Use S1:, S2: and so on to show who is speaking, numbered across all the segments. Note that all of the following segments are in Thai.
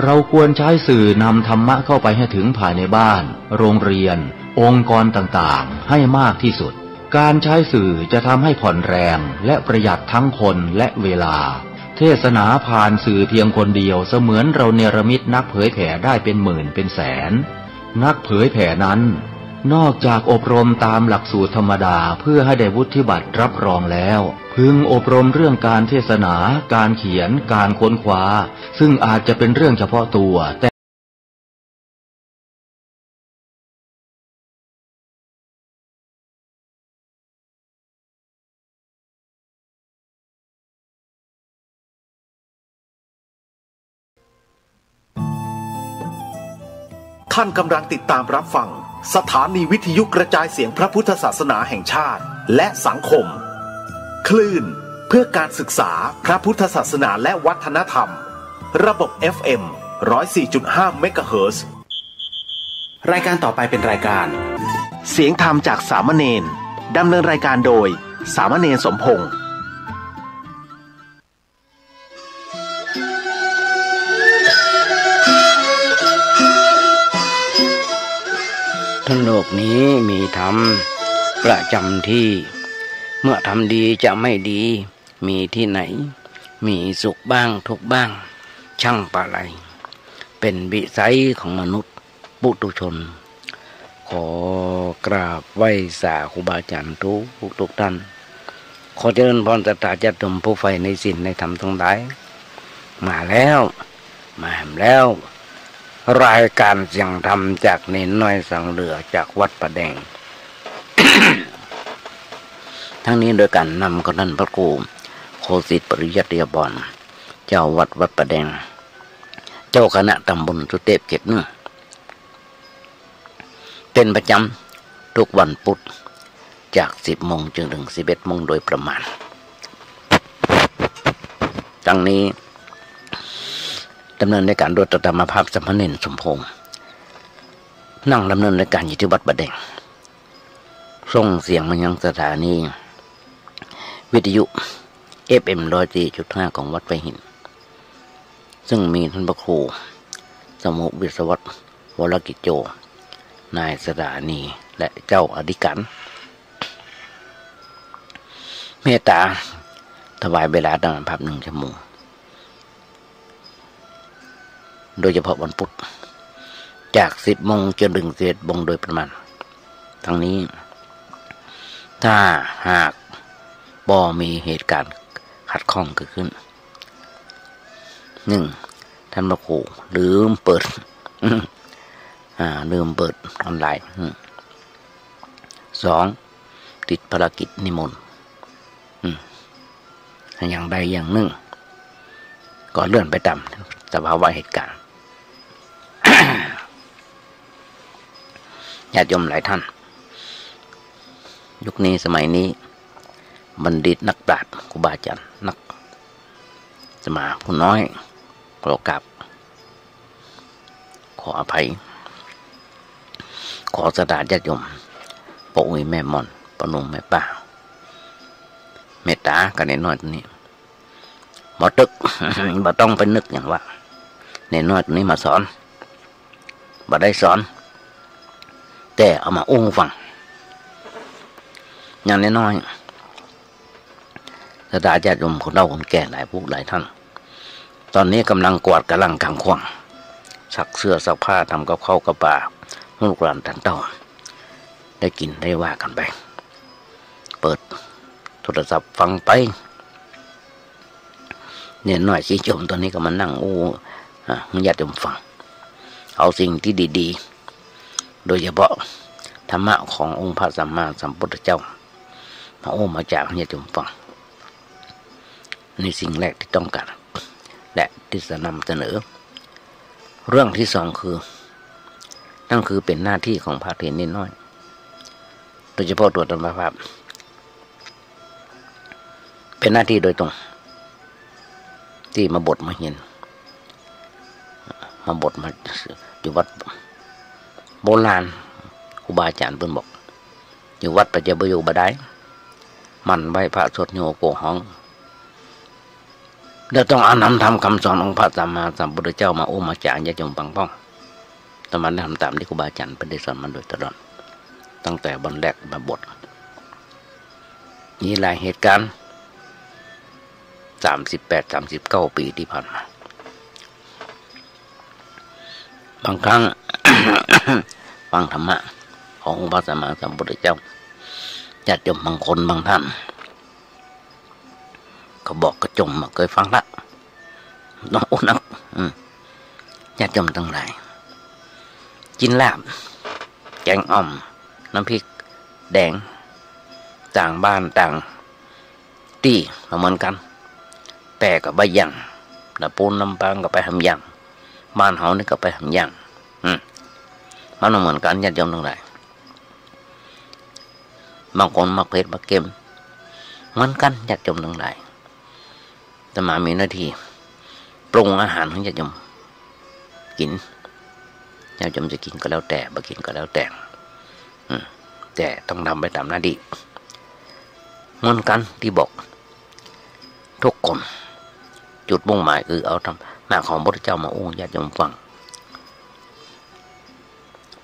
S1: เราควรใช้สื่อนำธรรมะเข้าไปให้ถึงภายในบ้านโรงเรียนองค์กรต่างๆให้มากที่สุดการใช้สื่อจะทำให้ผ่อนแรงและประหยัดทั้งคนและเวลาเทศนาผ่านสื่อเพียงคนเดียวเสมือนเราเนรมิตนักเผยแผ่ได้เป็นหมื่นเป็นแสนนักเผยแผ่นั้นนอกจากอบรมตามหลักสูตรธรรมดาเพื่อให้ได้วุฒิบัตรรับรองแล้วพึงอบรมเรื่องการเทศนาการเขียนการค้นคว้าซึ่งอาจจะเป็นเรื่องเฉพาะตัวแต่
S2: ท่านกำลังติดตามรับฟังสถานีวิทยุกระจายเสียงพระพุทธศาสนาแห่งชาติและสังคมคลื่นเพื่อการศึกษาพระพุทธศาสนาและวัฒนธรรมระบบ FM 104.5 เมกะเฮิรตซ์รายการต่อไปเป็นรายการเสียงธรรมจากสามเณรดำเนินรายการโดยสามเณรสมพงษ์
S3: ทั้งโลกนี้มีธรรมประจำที่เมื่อทำดีจะไม่ดีมีที่ไหนมีสุขบ้างทุกข์บ้างช่างปะไรเป็นวิสัยของมนุษย์ปุถุชนขอกราบไหว้สาครูบาอาจารย์ทุกท่านขอเจริญพรศรัทธาญาติโยมผู้ใฝ่ในศีลในธรรมทั้งหลายมาแล้วรายการเสียงธรรมจากเนนน้อยสังเหลือจากวัดประแดง ทั้งนี้โดยการนำกับท่านพระครูโคสิทธิปริยัติยบรเจ้าวัดประแดงเจ้าคณะตำบลสุเทพเขตเนื้อเป็นประจำทุกวันพุธจาก 10 โมงจนถึง 11 โมงโดยประมาณทั้งนี้ดำเนินในการโดยธรรมภาพสมณเณรสมพงษ์นั่งดำเนินในการอยู่ที่วัดประแดงส่งเสียงมายังสถานีวิทยุ FM 104.5 ของวัดไผ่หินซึ่งมีท่านพระครูสมุวิศวัตรวรกิจโจนายสถานีและเจ้าอธิการเมตตาถวายเวลาดังภาพ1 ชั่วโมงโดยเฉพาะวันพุธจาก 10 โมงจนถึง 11 โมงโดยประมาณทั้งนี้ถ้าหากบ่มีเหตุการณ์ขัดข้องเกิดขึ้น 1. ท่านพระครูลืมเปิดออนไลน์ 2. ติดภารกิจนิมนต์อย่างใดอย่างหนึ่งก็เลื่อนไปตามสภาวะเหตุการณ์ ญาติโยมหลายท่านยุคนี้สมัยนี้บัณฑิตนักปราชญ์ครูบาอาจารย์นักสมาผู้น้อยขอกราบขออภัยขอสดาญาติโยมปู่อุ้ยแม่มอนปนุ่มแม่ป้าเมตตากันน้อยตัวนี้บ่ตึก บ่ต้องไปนึกอย่างว่าน้อยตัวนี้มาสอนบ่ได้สอนแต่เอามาอุ้งฟังอย่างน้อยสดาญาติโยมคนเฒ่าคนแก่หลายผู้หลายท่านตอนนี้กำลังกวาดกำลังกางขวางซักเสื้อซักผ้าทำกับข้าวกับปลาลูกหลานท่านเฒ่าได้กินได้ว่ากันไปเปิดโทรศัพท์ฟังไปเนี่ยน้อยชี้ชมตอนนี้ก็มานั่งญาติโยมฟังเอาสิ่งที่ดีๆโดยเฉพาะธรรมะขององค์พระสัมมาสัมพุทธเจ้ามาจากญาติโยมฟังนี่สิ่งแรกที่ต้องการและที่จะนำเสนอเรื่องที่สองคือนั่นคือเป็นหน้าที่ของพระเถรนิดน้อยโดยเฉพาะตัวธรรมภาพเป็นหน้าที่โดยตรงที่มาบทมาเห็นมาบทมาอยู่วัดโบราณครูบาอาจารย์เพิ่นบอกอยู่วัดปัจจุบันอยู่บ่ได้มันไหว้พระสวดโยโกห้อง แล้วต้องเอานำธรรมคำสอนของพระสัมมาสัมพุทธเจ้ามาอุมาจารย์ญาติโยมปังป้องตมันได้ทำตามที่ครูบาอาจารย์ได้สอนมาโดยตลอดตั้งแต่บรรแรกมาบทมีหลายเหตุการณ์38-39 ปีที่ผ่านมาบางครั้ง ฟังธรรมะของพระสัมมาสัมพุทธเจ้าญาติโยมบางคนบางท่านเขาบอกกระจมเคยฟังละน้องอุนักญาติโยมทั้งหลายกินลาบแกงอ่อมน้ำพริกแดงต่างบ้านต่างที่เหมือนกันแต่กับใบย่างน้ำปูนน้ำปางก็ไปทำย่างบ้านเฮานี่ก็ไปทำย่างมันเหมือนกันญาติโยมทั้งหลายบางคนมักเผ็ดมักเค็มเหมือนกันญาติโยมทั้งหลายแต่มามีหน้าที่ปรุงอาหารของญาติโยมกินญาติโยมจะกินก็แล้วแต่บ่กินก็แล้วแต่แต่ต้องทำไปตามหน้าที่เหมือนกันที่บอกทุกคนจุดมุ่งหมายคือเอาธรรมะของพระพุทธเจ้ามาอู้ญาติโยมฟัง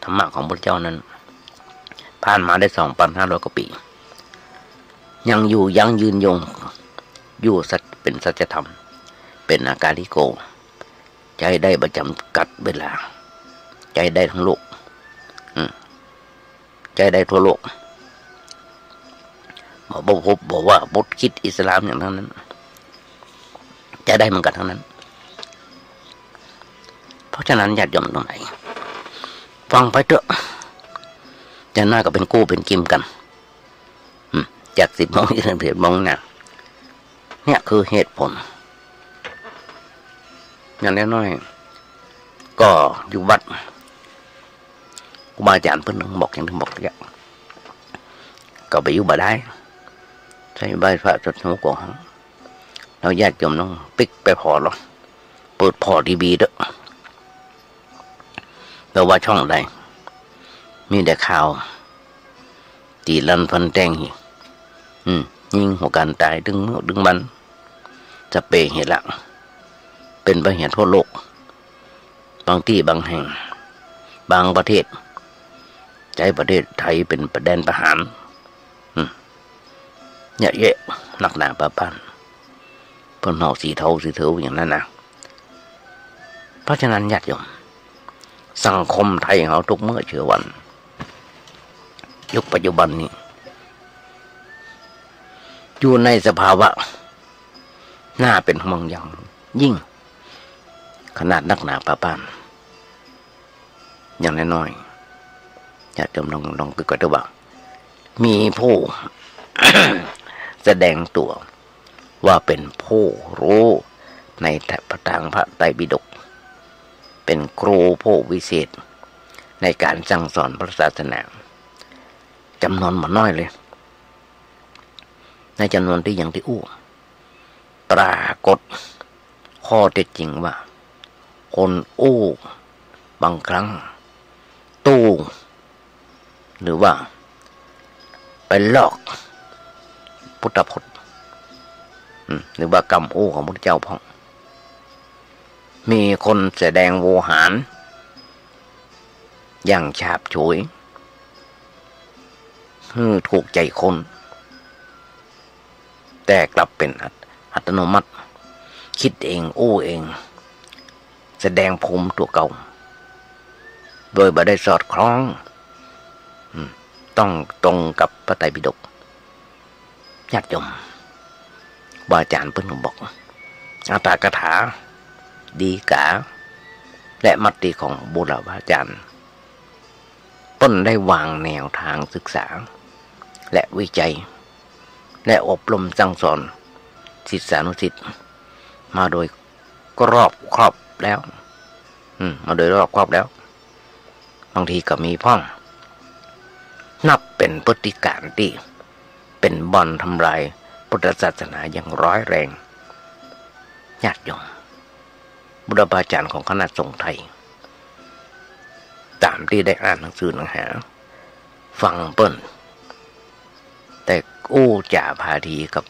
S3: ธรรมะของพระพุทธเจ้านั้นผ่านมาได้ 2,500 กว่าปียังอยู่ยังยืนยงอยู่เป็นสัจธรรมเป็นอากาลิโกใจได้ประจำกัดเวลาใจได้ทั้งโลกใจได้ทั่วโลกบอกว่าพุทธคิดอิสลามอย่างนั้นใจได้เหมือนกันทั้งนั้นเพราะฉะนั้นญาติโยมตรงไหนฟังไปเถอะจะน่าก็เป็นกู้เป็นกิมกันจาก10 โมงถึง11 โมงเนี่ยคือเหตุผลอย่างน้อยๆก็อยู่วัดครูบาอาจารย์เพิ่นบอกอย่างที่บอกเนี่ยก็ไปอยู่บ่ได้ใช้ใบพระจดหัวกองเราญาติโยมต้องปิกไปพอหรอกเปิดพอทีวีเด้อแต่ว่าช่องใดมีแต่ข่าวตีลันฟันแทงยิงหัวกันตายดึงมันจะเปเหตุละเป็นไปเหตุทั่วโลกบางที่บางแห่งบางประเทศใจประเทศไทยเป็นประเด็นประหารเนี่ยเยอะหนักหนาปะปานเพิ่นหอกสีเทาอย่างนั้นนะเพราะฉะนั้นญาติโยมสังคมไทยเขาทุกเมื่อเชื่อวันยุคปัจจุบันนี้อยู่ในสภาวะน่าเป็นห่วงอย่างยิ่งขนาดนักหนาปะปานอย่างน้อยๆญาติโยมลองก็ดูว่ามีผู้ แสดงตัวว่าเป็นผู้รู้ในพระทางพระไตรปิฎกเป็นครูผู้วิเศษในการสั่งสอนพระศาสนาจำนวนมันน้อยเลยในจำนวนที่อย่างที่อู้ปรากฏข้อเท็จจริงว่าคนอู้บางครั้งตู้หรือว่าไปลอกพุทธพจน์หรือว่ากรรมอู้ของพระเจ้าพ่องมีคนแสดงโวหารอย่างฉาบฉวยถูกใจคนแต่กลับเป็นอัตโนมัติคิดเองอู้เองแสดงภูมิตัวเก่าโดยบ่ได้สอดคล้องต้องตรงกับพระไตรปิฎกญาติโยมบาอาจารย์เพิ่นบอกอัตถกถาดีกาและมติของบุรพาจารย์เพิ่นได้วางแนวทางศึกษาและวิจัยและอบรมสั่งสอนศิษยานุศิษย์มาโดยรอบครอบแล้วมาโดยรอบครอบแล้วบางทีก็มีพ่องนับเป็นพฤติการที่เป็นบ่อนทำลายพุทธศาสนาอย่างร้ายแรงญาติโยมบุรพาจารย์ของคณะสงฆ์ไทยตามที่ได้อ่านหนังสือหนังหาฟังเปิ้นแต่อู้จ่าพาทีกับ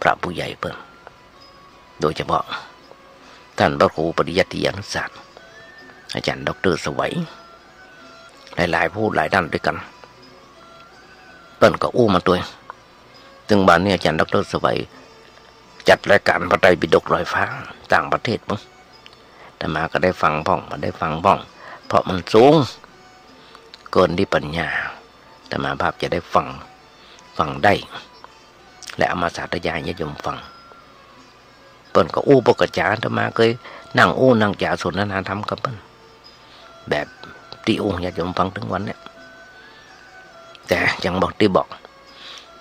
S3: พระผู้ใหญ่เปิ้น โดยเฉพาะท่านพระครูปริยัติยานุศาสตร์อาจารย์ดร.สวัยหลายๆผู้หลายด้านด้วยกันเปิ้นก็อู้มาตัวถึงบ้านนี้อาจารย์ดร.สวัยจัดรายการพระไตรปิฎกลอยฟ้าต่างประเทศมั้งแต่มาก็ได้ฟังบ้องมาได้ฟังบ้องเพราะมันสูงเกินที่ปัญญาแต่มาภาพจะได้ฟังได้และเอามาสาธยายญาติโยมฟังเปิ้นก็อู้ปกจาแต่มาเคยนั่งอู้นั่งจ่าสนทนาธรรมกับเปิ้นแบบที่อู้ญาติโยมฟังถึงวันเนี้ยแต่ยังบอกที่บอก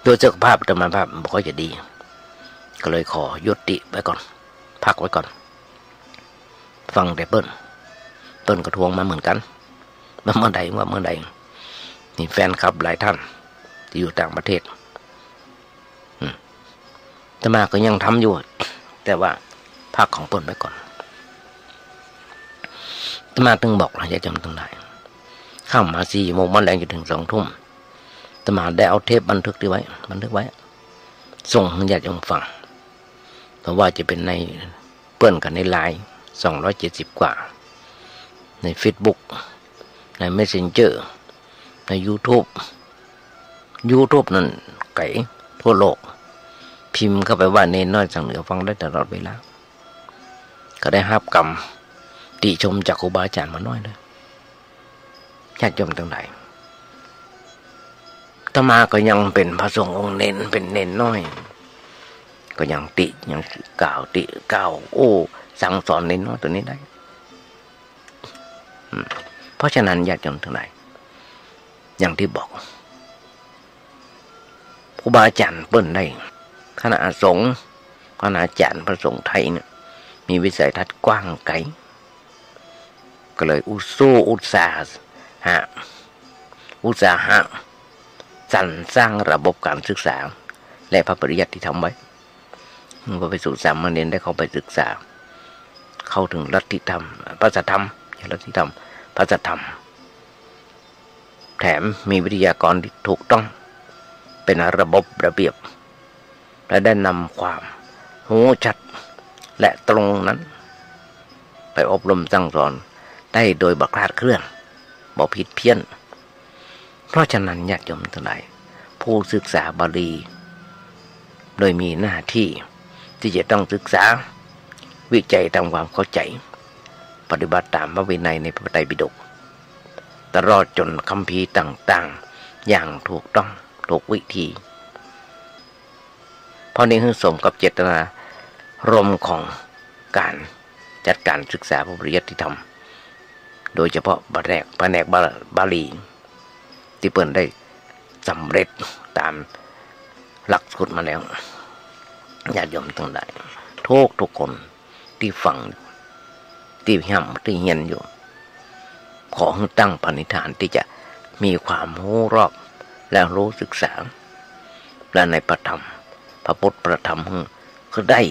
S3: โดยสุขภาพแต่มาภาพไม่ค่อยจะดีก็เลยขอยุติไว้ก่อนพักไว้ก่อนฟังแต่เปิ้นก็ทวงมาเหมือนกันเมื่อใดนี่แฟนคลับหลายท่านที่อยู่ต่างประเทศแต่มาก็ยังทำอยู่แต่ว่าพักของเปิ้นไว้ก่อนแต่มาถึงบอกนะอย่าจำต้องได้เข้ามา4 โมงวันแรงจนถึง2 ทุ่มแต่มาได้เอาเทปบันทึกไว้ส่งให้ญาติโยมฟังเพราะว่าจะเป็นในเปิ้นกันในไลน์270 กว่าใน Facebook ใน Messenger ใน YouTube นั่นไก่ทั่วโลกพิมพ์เข้าไปว่าเนนน้อยสั่งเหนือฟังได้ตลอดเวลาก็ได้รับกรรมติชมจากครูบาอาจารย์มาน้อยเลยญาติโยมทั้งหลายอาตมาก็ยังเป็นพระสงฆ์องค์เนนเป็นเนนน้อยก็ยังกล่าวโอ้สั่งสอนเนนน้อยตัวนี้ได้เพราะฉะนั้นญาติโยมทั้งหลายอย่างที่บอกครูบาอาจารย์เปิ้นได้คณะสงฆ์คณะอาจารย์พระสงฆ์ไทยเนี่ยมีวิสัยทัศน์กว้างไกลก็เลยอุตสาหะสร้างระบบการศึกษาและพระปริยัติที่ทำไว้พอไปสู่สามเณรได้เข้าไปศึกษาเข้าถึงลัทธิธรรมพระสัทธรรมลัทธิธรรมพระสัทธรรมแถมมีวิทยากรที่ถูกต้องเป็นระบบระเบียบและได้นำความรู้ชัดและตรงนั้นไปอบรมสั่งสอนได้โดยบ่คลาดเคลื่อนบ่ผิดเพี้ยนเพราะฉะนั้นญาติโยมทั้งหลายผู้ศึกษาบาลีโดยมีหน้าที่ที่จะต้องศึกษาวิจัยทำความเข้าใจปฏิบัติตามพระวินัยในพระไตรปิฎกตลอดจนคัมภีร์ต่างๆอย่างถูกต้องถูกวิธีเพราะนี้คือสมกับเจตนารมณ์ของการจัดการศึกษาพระปริยัติธรรมโดยเฉพาะแผนกบาลีที่เปิ้นได้สำเร็จตามหลักสูตรมาแล้วญาติโยมทั้งหลายทุกคนที่ฟังที่ที่เฮียนอยู่ขอให้ตั้งปณิธานที่จะมีความรู้รอบและรู้ศึกษาและในพระธรรมพระพุทธประธรรมก็ได้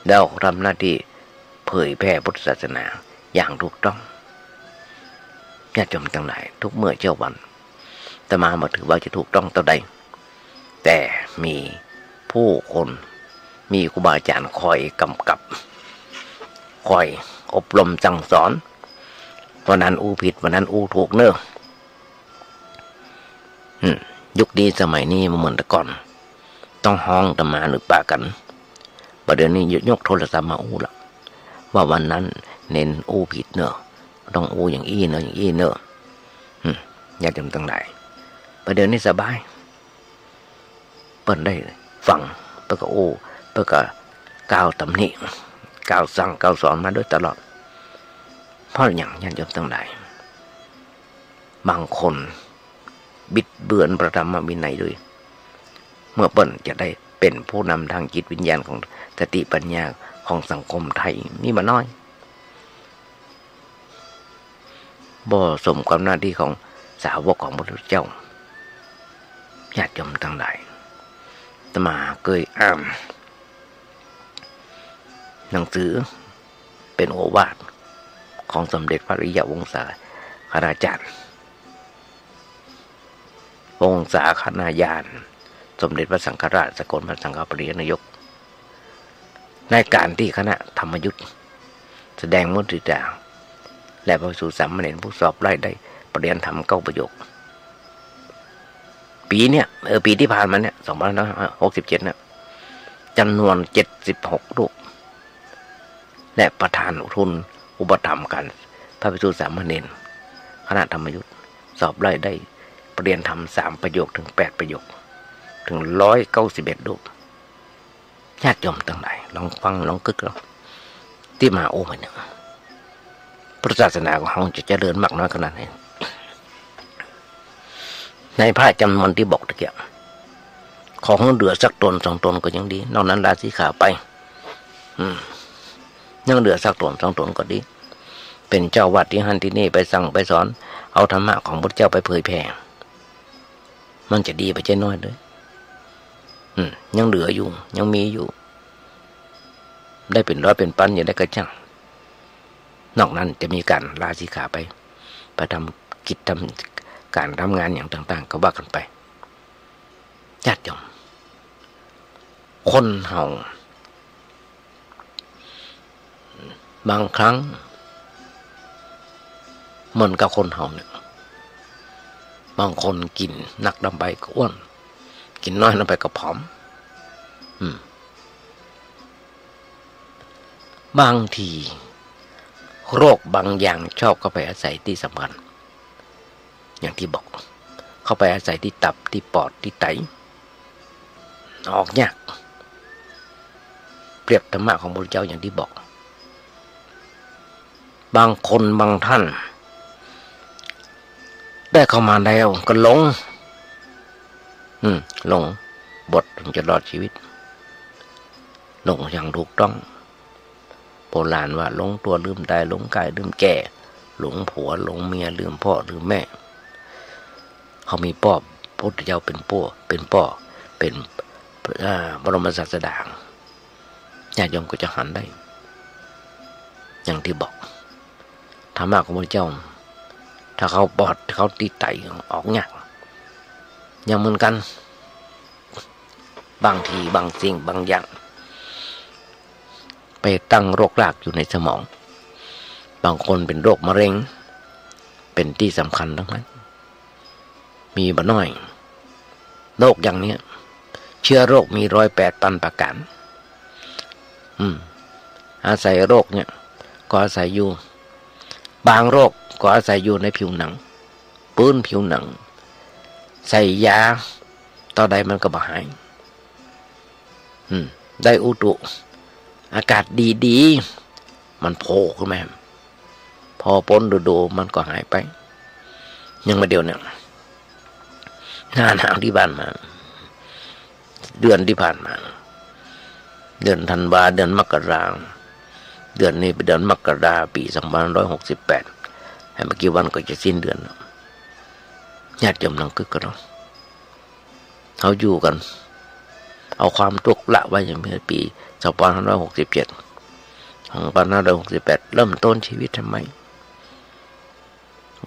S3: แล้วทำหน้าที่เผยแพร่พุทธศาสนาอย่างถูกต้องญาติโยมทั้งหลายทุกเมื่อเช้าวันแต่มาถือว่าจะถูกต้องเท่าใดแต่มีผู้คนมีครูบาอาจารย์คอยกำกับคอยอบรมสั่งสอนวันนั้นอู้ผิดวันนั้นอู้ถูกเนอะยุคนี้สมัยนี้มันเหมือนแต่ก่อนต้องห้องตมาหรือปากันประเดี๋ยวนี้ยกโทรศัพท์มาอู้ละว่าวันนั้นเน้นอู้ผิดเนอะต้องอู้อย่างอี้เนอะอย่างอี้เนอะญาติโยมทั้งหลายประเดี๋ยวนี้สบายเปิ้นได้ฟังเปิ้นก็อู้เปิ้นก็กล่าวตำหนิกล่าวสั่งกล่าวสอนมาโดยตลอดเพราะอย่างญาติโยมทั้งหลายบางคนบิดเบือนพระธรรมวินัยด้วยเมื่อเปิ้นจะได้เป็นผู้นำทางจิตวิญญาณของสติปัญญาของสังคมไทยมีมาน้อยบ่สมกับหน้าที่ของสาวกของพระพุทธเจ้าญาติโยมทั้งหลายอาตมาเคยอ่านหนังสือเป็นโอวาทของสมเด็จพระอริยวงศาคณาจารย์วงศาคณาญาณสมเด็จพระสังฆราชสกลพระสังฆปรินายก ในการที่คณะธรรมยุทธแสดงมุทิตาและพระภิกษุสามเณรผู้สอบไล่ได้ปริญญาธรรม9 ประโยคปีเนี่ยปีที่ผ่านมาเนี่ย2567เนี่ยจำนวน76 รูปและประธานทุนอุปถัมภ์กันพระภิกษุสามเณรคณะธรรมยุทธสอบไล่ได้ปริญญาธรรม3 ประโยคถึง8 ประโยคถึง191 รูปญาติโยมทั้งหลายลองฟังลองกึกเราที่มาโอ้มันเนี่ยพุทธศาสนาของเราจะเจริญมากน้อยขนาดไหนในพระจำนวนที่บอกตะเกียบของเหลือสักตน2 ตนก็ยังดีนอกนั้นลาสีขาวไปยังเหลือสักตน2 ตนก็ดีเป็นเจ้าวัดที่หันที่นี่ไปสั่งไปสอนเอาธรรมะของพระเจ้าไปเผยแผ่มันจะดีไปใจน้อยเลยยังเหลืออยู่ยังมีอยู่ได้เป็นร้อยเป็นพันอย่างได้กระช่างนอกนั้นจะมีการลาสิกขาไปทำกิจทำการทำงานอย่างต่างๆก็ว่ากันไปญาติโยมคนเฮาบางครั้งเหมือนกับคนเฮาเนี่ยบางคนกินหนักลำไปก็อ้วนกินน้อยลำไปก็ผอมบางทีโรคบางอย่างชอบเข้าไปอาศัยที่สำคัญอย่างที่บอกเข้าไปอาศัยที่ตับที่ปอดที่ไตออกยากเปรียบธรรมะของพระเจ้าอย่างที่บอกบางคนบางท่านได้เข้ามาแล้วก็หลงบทถึงจะรอดชีวิตหลงอย่างถูกต้องโบราณว่าหลงตัวลืมตายหลงกายลืมแก่หลงผัวหลงเมียลืมพ่อลืมแม่เขามีพ่อพระพุทธเจ้าเป็นพ่อเป็นบรมศาสดาญาติโยมก็จะหันได้อย่างที่บอกธรรมะของพระเจ้าถ้าเขาปอดเขาตีไตออกยากอย่างเหมือนกันบางทีบางสิ่งบางอย่างไปตั้งโรครากอยู่ในสมองบางคนเป็นโรคมะเร็งเป็นที่สำคัญทั้งนั้นมีบ่น้อยโรคอย่างนี้เชื้อโรคมี108,000 ประการอาศัยโรคเนี่ยก็อาศัยอยู่บางโรคก็อาศัยอยู่ในผิวหนังปื้นผิวหนังใส่ยาต่อใดมันก็บ่หายได้อุตุอากาศดีๆมันโผล่ขึ้นมาพอพ้นฤดูมันก็หายไปยังมาเดียวเนี่ยหน้าหนาวที่บ้านมาเดือนที่ผ่านมาเดือนธันวาเดือนมกราเดือนนี้เป็นเดือนมกราปี2568ให้เมื่อกี้วันก็จะสิ้นเดือนญาติโยมนั่งกึกกันเนาะเขาอยู่กันเอาความทุกข์ละไว้อย่างเมื่อปี2567 2568เริ่มต้นชีวิตทำไม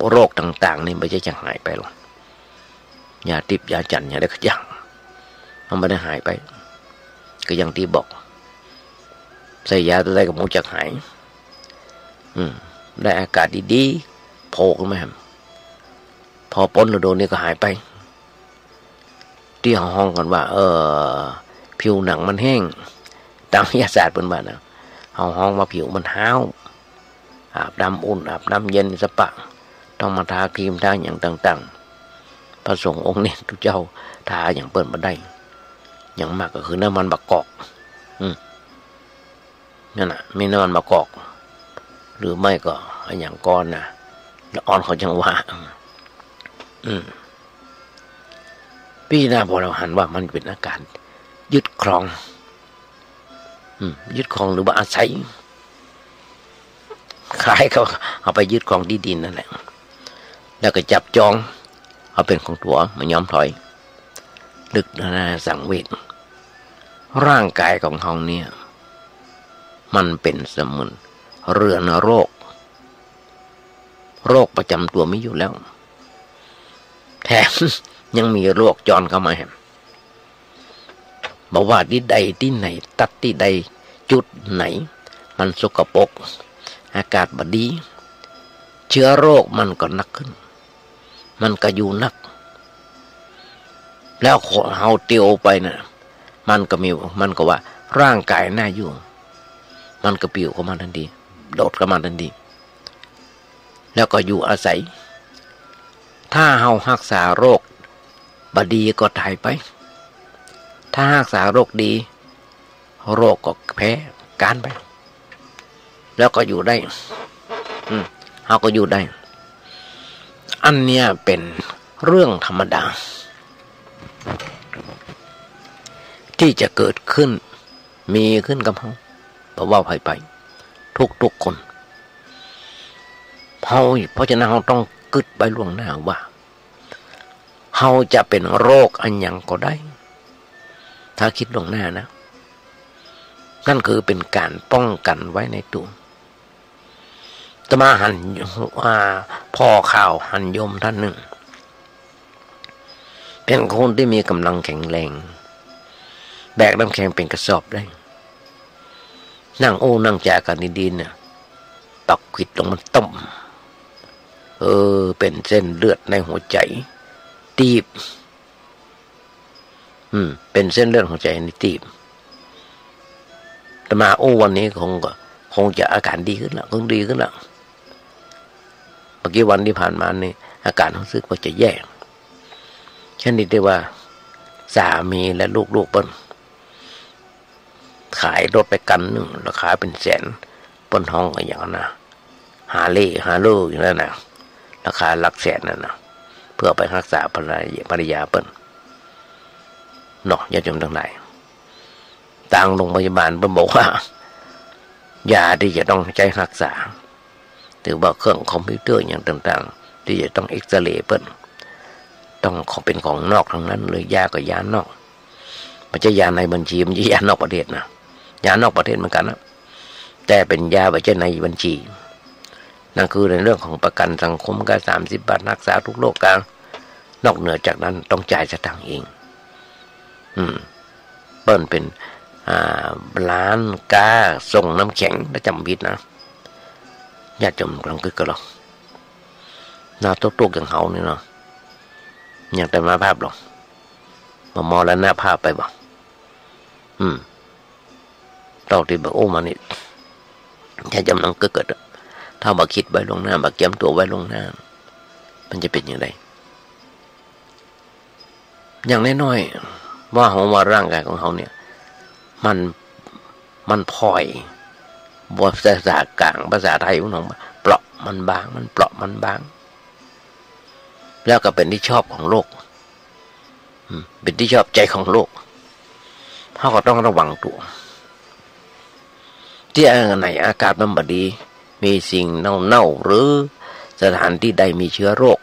S3: โรคต่างๆนี่ไม่ใช่จะหายไปหรอกยาทิพย์ยาจันทร์ยาได้ก็ยังมันไม่ได้หายไปก็อย่างที่บอกใส่ยาตัวใดกับมูจักหายได้อากาศดีๆโผล่ขึ้นมาพอพ้นฤดูนี้ก็หายไปที่ห้องกันว่าผิวหนังมันแห้งตามวิทยาศาสตร์เป็นแบบนั้นห้องว่าผิวมันห้าวอาบน้ำอุ่นอาบน้ำเย็นสปะต้องมาทาครีมทาอย่างต่างๆพระสงฆ์องค์นี้ทุกเจ้าทาอย่างเปิดมาได้อย่างมากก็คือน้ำมันมะกอกนั่นน่ะมีน้ำมันมะกอกหรือไม่ก็อย่างก้อนนะแล้วอ่อนเขาจังว่าพี่นาพอเราหันว่ามันเป็นอาการยึดครองยึดครองหรือว่าอาศัยขายเขาเอาไปยึดครองที่ดินนั่นแหละแล้วก็จับจองเอาเป็นของตัวมันยอมถอยลึกนะสังเวชร่างกายของเขาเนี่ยมันเป็นเสมือนเรือนโรคประจำตัวไม่อยู่แล้วแถมยังมีโรคจรเข้ามาบอกว่าที่ใดที่ไหนตัดที่ใด จุดไหนมันสกปรกอากาศบดีเชื้อโรคมันก็นักขึ้นมันก็อยู่นักแล้วเฮาเตียวไปน่ะมันก็ว่าร่างกายน่าอยู่มันก็ปิวเข้ามาทันทีโดดเข้ามาทันทีแล้วก็อยู่อาศัยถ้าเฮารักษาโรคบดีก็ตายไปถ้ารักษาโรคดีโรคก็แพ้การไปแล้วก็อยู่ได้เฮาก็อยู่ได้อันเนี้ยเป็นเรื่องธรรมดาที่จะเกิดขึ้นมีขึ้นกับเฮาเพราะว่าไปทุกคนเฮาเพราะฉะนั้นเฮาต้องกึดไปล่วงหน้าว่าเฮาจะเป็นโรคอันหยังก็ได้ถ้าคิดล่วงหน้านะนั่นคือเป็นการป้องกันไว้ในตัวตมาหันพ่อข่าวหันยมท่านหนึ่งเป็นคนที่มีกำลังแข็งแรงแบกน้ำแข็งเป็นกระสอบได้นั่งนั่งจากันดีๆเนี่ยปักขิดลงมันต้มเป็นเส้นเลือดในหัวใจตีบเป็นเส้นเลือดหัวใจในตีบแต่มาวันนี้คงจะอาการดีขึ้นละคงดีขึ้นละเมื่อกี้วันที่ผ่านมานี่อาการรู้สึกว่าจะแย่เช่นนี้ได้ว่าสามีและลูกๆเปิ้นขายรถไปกันหนึ่งราคาเป็นแสนเปิ้นห้องอย่างนั้นนะฮาร์เลย์อย่างนั้นนะราคาหลักแสนนั่นนะเพื่อไปรักษาภรรยาเปิ้นเนาะญาติโยมทั้งหลายต่างโรงพยาบาลเปิ้นบอกว่ายาที่จะต้องใช้รักษาหรือว่าเครื่องคอมพิวเตอร์อย่างต่างๆที่จะต้องเอ็กซเรย์เปิ้นต้องเป็นของนอกทั้งนั้นเลยยาก็ยานอกมันจะยาในบัญชีมันจะยานอกประเทศนะยานอกประเทศเหมือนกันนะแต่เป็นยาไม่ใช่ในบัญชีนั่นคือในเรื่องของประกันสังคมก็30 บาทรักษาทุกโรคกลางนอกเหนือจากนั้นต้องจ่ายสตางค์เองเปิ้นเป็นร้านกาส่งน้ำแข็งถ้าจำผิดนะญาติโยมกำลังคิดกันหรอกน่าตุกๆอย่างเฮานี่เนาะอย่างแต่มาภาพหรอกมอแล้วหน้าภาพไปบ่ตอกที่บอกมานี่ถ้าจำลังเกิดถ้าบักคิดไว้ลงหน้าบักเตรียมตัวไว้ลงหน้ามันจะเป็นอย่างไรอย่างน้อยๆว่าของว่าร่างกายของเขาเนี่ยมันพลอยภาษากลางภาษาไทยของน้องเปราะมันบางมันเปราะมันบางแล้วก็เป็นที่ชอบของโลกเป็นที่ชอบใจของโลกเขาก็ต้องระวังตัวที่ไหนอากาศมันบดีมีสิ่งเน่าหรือสถานที่ใดมีเชื้อโรค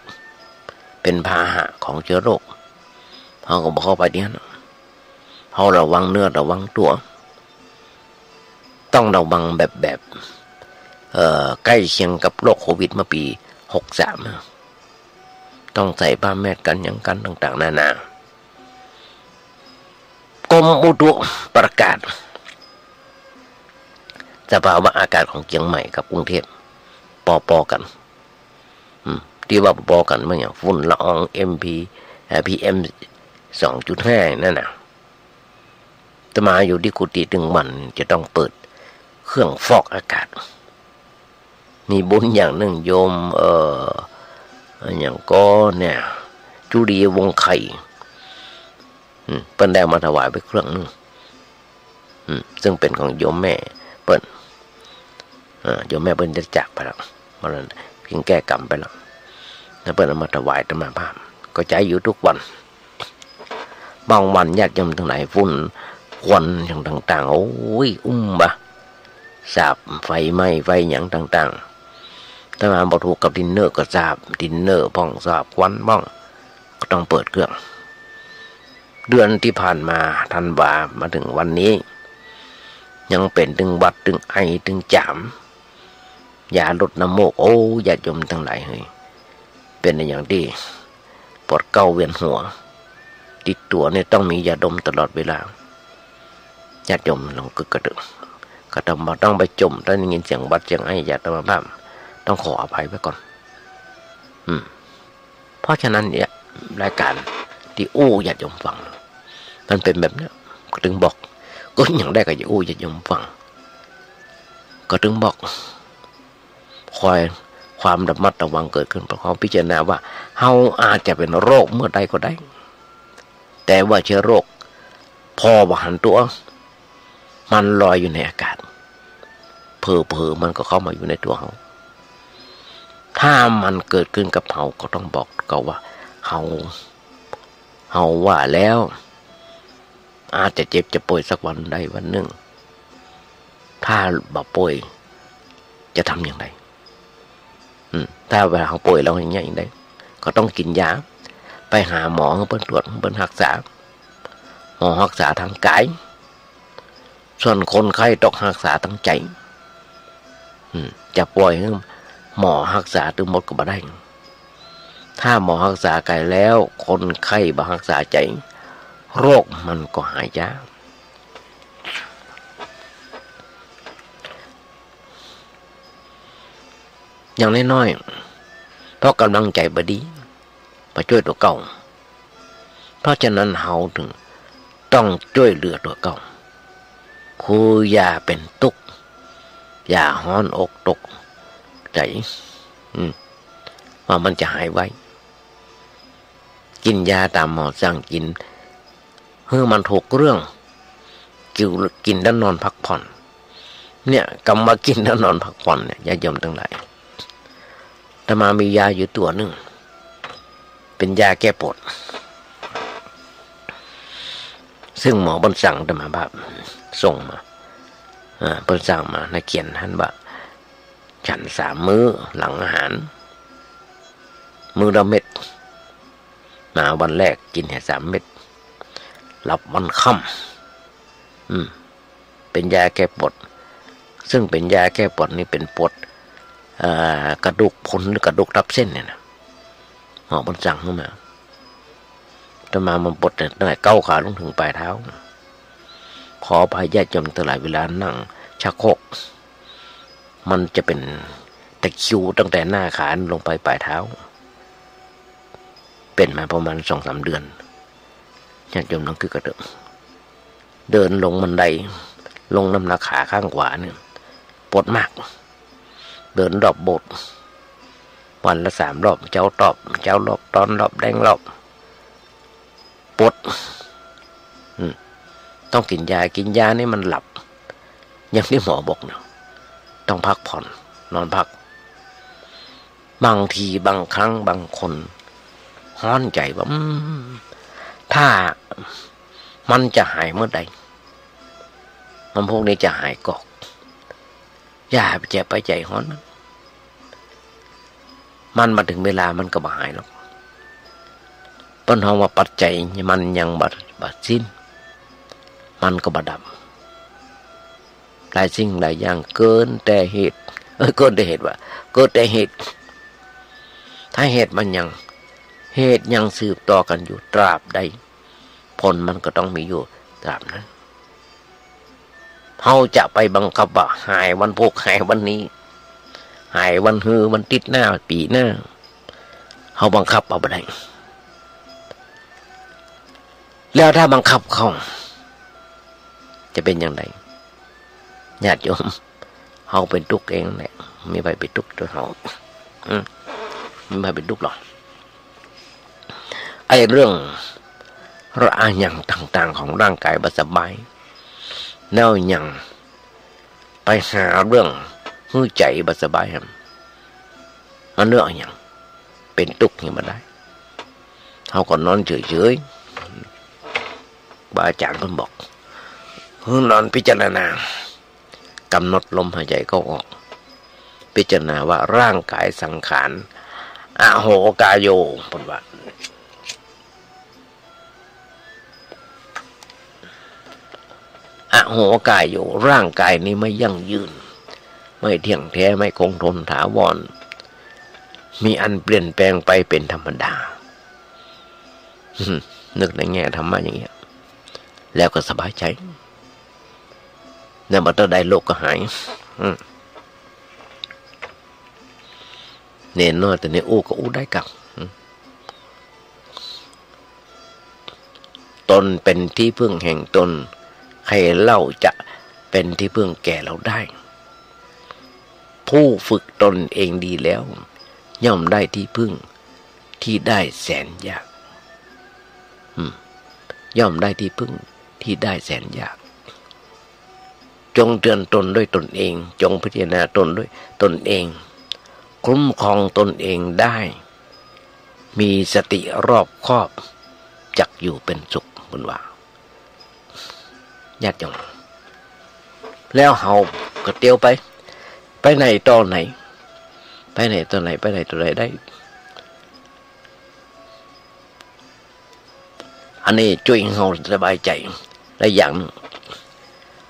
S3: เป็นพาหะของเชื้อโรคเขาก็บอกเข้าไปเนี่ยเขาระวังเนื้อระวังตัวต้องระวังแบบใกล้เคียงกับโรคโควิดเมื่อปี63ต้องใส่ผ้าแมสกันอย่างกันต่างๆนานากรมอุตุประกาศสภาวะอากาศของเชียงใหม่กับกรุงเทพปอกันที่ว่าปอกันเมื่ออย่างฝุ่นละออง PM 2.5 นั่นน่ะจะมาอยู่ที่กุฏิ1 วันจะต้องเปิดเครื่องฟอกอากาศมีบุญอย่างหนึ่งโยมอย่างก็เนี่ยจุลีวงไข่เปิ้นได้มาถวายไปเครื่องนึงซึ่งเป็นของโยมแม่เปิ้นโยมแม่เปิ้นจะจากไปแล้วมันเพียงแก้กรรมไปแล้วเปิ้นเอามาถวายธรรมภาพก็ใช้อยู่ทุกวันบางวันญาติโยมทั้งหลายฝุ่นควันอย่างต่างๆโอ้ยบะสาบไฟไหม้ไฟอย่างต่างๆถ้ามาบ่ถูกกับดินเนอร์ก็สาบดินเนอร์บ้องสาบควันบ้องก็ต้องเปิดเครื่องเดือนที่ผ่านมาธันวามาถึงวันนี้ยังเป็นถึงวัดถึงไอถึงจามยาลดน้ำมูกโอ้ญาติโยมทั้งหลายเฮ้ยเป็นอย่างที่ปวดเกาเวียนหัวติดตัวเนี่ยต้องมียาดมตลอดเวลาญาติโยมลองกระดึก ก็ต้องไปจมถ้าได้ยินเสียงวัดเสียงไอ้อยากจะมาบ้างต้องขออภัยไว้ก่อนเพราะฉะนั้นเนี่ยรายการที่ญาติโยมฟังมันเป็นแบบนี้ก็ถึงบอกก็อย่างได้ก็อย่าญาติโยมฟังก็ถึงบอกคอยความระมัดระวังเกิดขึ้นเพราะเขาพิจารณาว่าเฮาอาจจะเป็นโรคเมื่อใดก็ได้แต่ว่าเชื้อโรคพอว่าหันตัวมันลอยอยู่ในอากาศเผลอมันก็เข้ามาอยู่ในตัวเฮาถ้ามันเกิดขึ้นกับเฮาก็ต้องบอกก็ว่าเฮาว่าแล้วอาจจะเจ็บจะป่วยสักวันใดวันหนึ่งถ้าบ่ป่วยจะทำอย่างไรถ้าเวลาเขาป่วยเราอย่างเงี้ยอย่างไรก็ต้องกินยาไปหาหมอเพิ่นตรวจเพิ่นรักษาหมอรักษาทางกายส่วนคนไข้ต้องรักษาทางใจจะปล่อยให้หมอรักษาถึงหมดก็บ่ได้ถ้าหมอรักษากายแล้วคนไข้บ่รักษาใจโรคมันก็หายยากอย่างน้อยๆเพราะกำลังใจบดีมาช่วยตัวเก่าเพราะฉะนั้นเฮาถึงต้องช่วยเหลือตัวเก่าคืออย่าเป็นทุกข์อย่าฮ้อนอกตกใจว่ามันจะหายไวกินยาตามหมอสั่งกินเพื่อมันถูกเรื่องกินแล้วนอนพักผ่อนเนี่ยกำมากินแล้วนอนพักผ่อนเนี่ยญาติโยมทั้งหลายแต่มามียาอยู่ตัวหนึ่งเป็นยาแก้ปวดซึ่งหมอบนสั่งธรรมบาปส่งมาบนสั่งมาในเขียนท่านว่าฉัน3 มื้อหลังอาหารมื้อละเม็ดมาวันแรกกินแค่3 เม็ดหลับวันค่ำเป็นยาแก้ปวดซึ่งเป็นยาแก้ปวดนี่เป็นปวดกระดูกพรุนหรือกระดูกทับเส้นเนี่ยนะหมอบนสั่งขึ้นมาจะมามันปวดตั้งแต่เก้าขาลงถึงปลายเท้าขอพายญาติโยมตลอดเวลานั่งชักโครกมันจะเป็นตะคริวตั้งแต่หน้าขาลงไปปลายเท้าเป็นมาประมาณ2-3 เดือนญาติโยมนั่งคือกระเดินลงบันไดลงน้ำหนักขาข้างขวาเนี่ยปวดมากเดินรอบโบสถ์วันละ3 รอบเจ้ารอบตอนรอบแดงรอบปวดต้องกินยานี่มันหลับอย่างที่หมอบอกเนี่ยต้องพักผ่อนนอนพักบางทีบางครั้งบางคนฮ้อนใจว่าถ้ามันจะหายเมื่อใดมันพวกนี้จะหายกอกอย่าไปใจฮ้อนมันมาถึงเวลามันก็บ่หายหรอกต้นหอมว่าปัจจัยมันยังบัดสิ้นมันก็บ่ดับหลายสิ่งหลายอย่างเกินแต่เหตุเกินแต่เหตุว่าเกินแต่เหตุถ้าเหตุมันยังสืบต่อกันอยู่ตราบใดผลมันก็ต้องมีอยู่ตราบนั้นเราจะไปบังคับว่าหายวันพุธหายวันนี้หายวันฮือวันติดหน้าปีหน้าเราบังคับเอาไปได้แล้วถ้าบังคับเขาจะเป็นอย่างไรญาติโยมเราเป็นทุกข์เองแหละไม่ไปเป็นทุกข์ตัวเราไม่ไปเป็นทุกข์หรอกไอ้เรื่องระอย่างต่างๆของร่างกายบ่สบายแนวอย่างไปหาเรื่องหัวใจบ่สบายมันเรื่องอย่างเป็นทุกข์นี่มาได้เขาก็นอนเฉยๆบาอาจารย์เพิ่นบอกนอนพิจารณากำหนดลมหายใจเข้าออกพิจารณาว่าร่างกายสังขารอโหกายโยเพิ่นว่าอโหกายโยร่างกายนี้ไม่ยั่งยืนไม่เที่ยงแท้ไม่คงทนถาวรมีอันเปลี่ยนแปลงไปเป็นธรรมดานึกในแง่ธรรมะอย่างเงี้ยแล้วก็สบายใจ เนี่ยบัดใดโรคก็หายเน้นน้อยแต่เนี่ยอู้ก็อู้ได้กับตนเป็นที่พึ่งแห่งตนใครเล่าจะเป็นที่พึ่งแก่เราได้ผู้ฝึกตนเองดีแล้วย่อมได้ที่พึ่งที่ได้แสนยากย่อมได้ที่พึ่งที่ได้แสนยากจงเตือนตนด้วยตนเองจงพิจารณาตนด้วยตนเองคุ้มครองตนเองได้มีสติรอบคอบจักอยู่เป็นสุขบุญว่าญาติโยมแล้วเฮาก็เตียวไปไหนต่อไหนไปไหนต่อไหนไปไหนต่อไหนได้อันนี้ช่วยให้เราสบายใจและอย่าง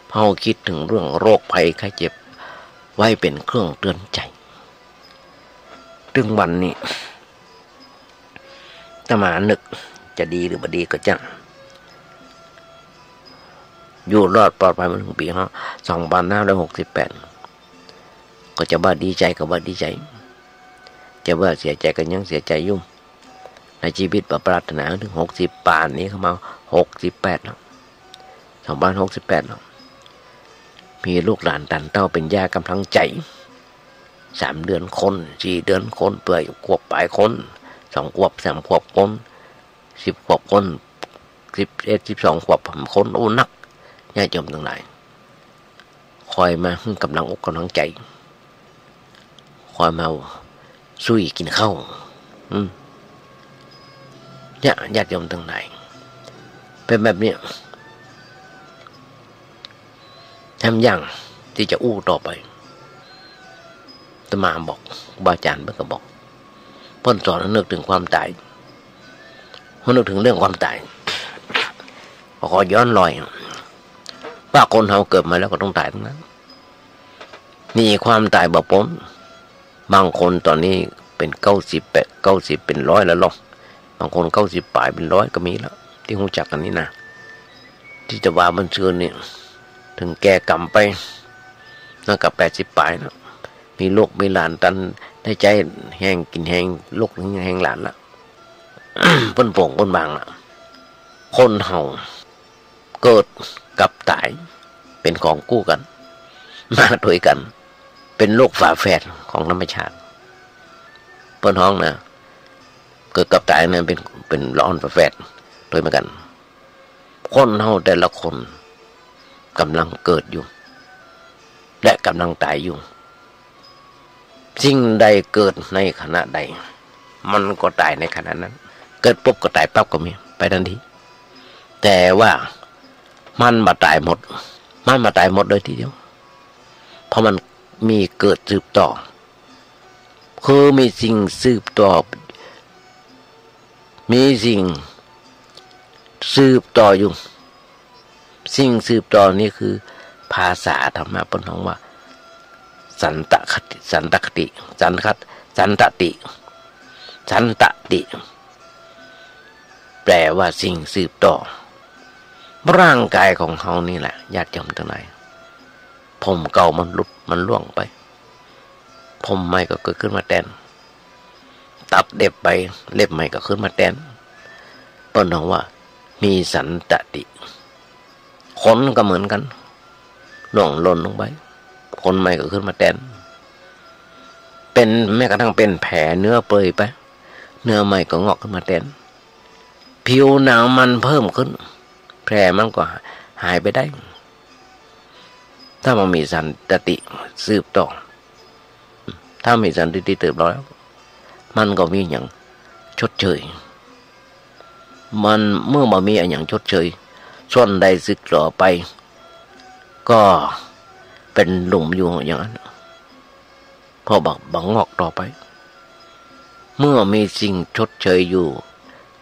S3: เราคิดถึงเรื่องโรคภัยไข้เจ็บไว้เป็นเครื่องเตือนใจถึงวันนี้ถ้ามานึกจะดีหรือไม่ดีก็จะอยู่รอดปลอดภัยมาถึงปี2568ก็จะว่าดีใจก็ว่าดีใจจะว่าเสียใจก็ยังเสียใจยุ่งในชีวิตปรารถนาถึง60ป่านนี้เข้ามา68แล้ว2568แล้วมีลูกหลานตันเต้าเป็นย่ากำลังใจ3 เดือนคน4 เดือนคนเปื่อยขวบปลายคน2 ขวบ3 ขวบคน10 ขวบคน11 12 ขวบคนโอ้นักญาติโยมทั้งหลายคอยมาให้กำลังอกกำลังใจคอยมาซุยกินข้าวเนี่ยญาติโยมทั้งหลายเป็นแบบนี้ทำอย่างที่จะอู้ต่อไปอาตมาบอกบาอาจารย์เพิ่นก็บอกเพิ่นสอนให้นึกถึงความตายให้นึกถึงเรื่องความตายขอย้อนรอยว่าคนเราเกิดมาแล้วก็ต้องตายทั้งนั้นนี่ความตายบ่พ้นบางคนตอนนี้เป็น90เป็น100แล้วหรอกบางคน90ปลายเป็น100ก็มีแล้วที่รู้จักกันนี่นะที่จะว่ามันเชื่อนี่ถึงแก่กรรมไปนั่นกับ80ปลายแล้วมีลูกมีหลานตันได้ใจแห้งกินแห้งลูกแห้งหลานละเพิ่นโป่งเพิ่นบางละคนเฮาเกิดกับตายเป็นของคู่กันมาด้วยกันเป็นโลกฝาแฝดของธรรมชาติเพิ่นห้องนะเกิดกับตายเนี่ยเป็นร้อนฝาแฝดโดยเหมือนกันคนเฮาแต่ละคนกำลังเกิดอยู่และกำลังตายอยู่สิ่งใดเกิดในขณะใดมันก็ตายในขณะนั้นเกิดปุ๊บก็ตายปั๊บก็มีไปทันทีแต่ว่ามันมาตายหมดเลยทีเดียวเพราะมันมีเกิดสืบต่อคือมีสิ่งสืบต่อมีสิ่งสืบต่ออยู่สิ่งสืบต่อนี่คือภาษาธรรมะเป็นคำว่าสันตติแปลว่าสิ่งสืบต่อร่างกายของเขานี่แหละญาติโยมทั้งหลายผมเก่ามันหลุดมันล่วงไปผมใหม่ก็เกิดขึ้นมาแทนตับเด็บไปเล็บใหม่ก็ขึ้นมาแทนเปิ้นบอกว่ามีสันตติขนก็เหมือนกันล่วงหล่นลงไปขนใหม่ก็ขึ้นมาแทนเป็นแม้กระทั่งเป็นแผลเนื้อเปื่อยไปเนื้อใหม่ก็งอกขึ้นมาแทนผิวหนังมันเพิ่มขึ้นแผลมันก็หายไปได้ถ้ามันมีสันตติสืบต่อถ้ามีสันตติเติบโตแล้วมันก็มีอย่างชดเชยมันเมื่อมามีอย่างชดเชยส่วนใดสึกต่อไปก็เป็นหลุมอยู่อย่างนั้นพอบังงอกต่อไปเมื่อมีสิ่งชดเชยอยู่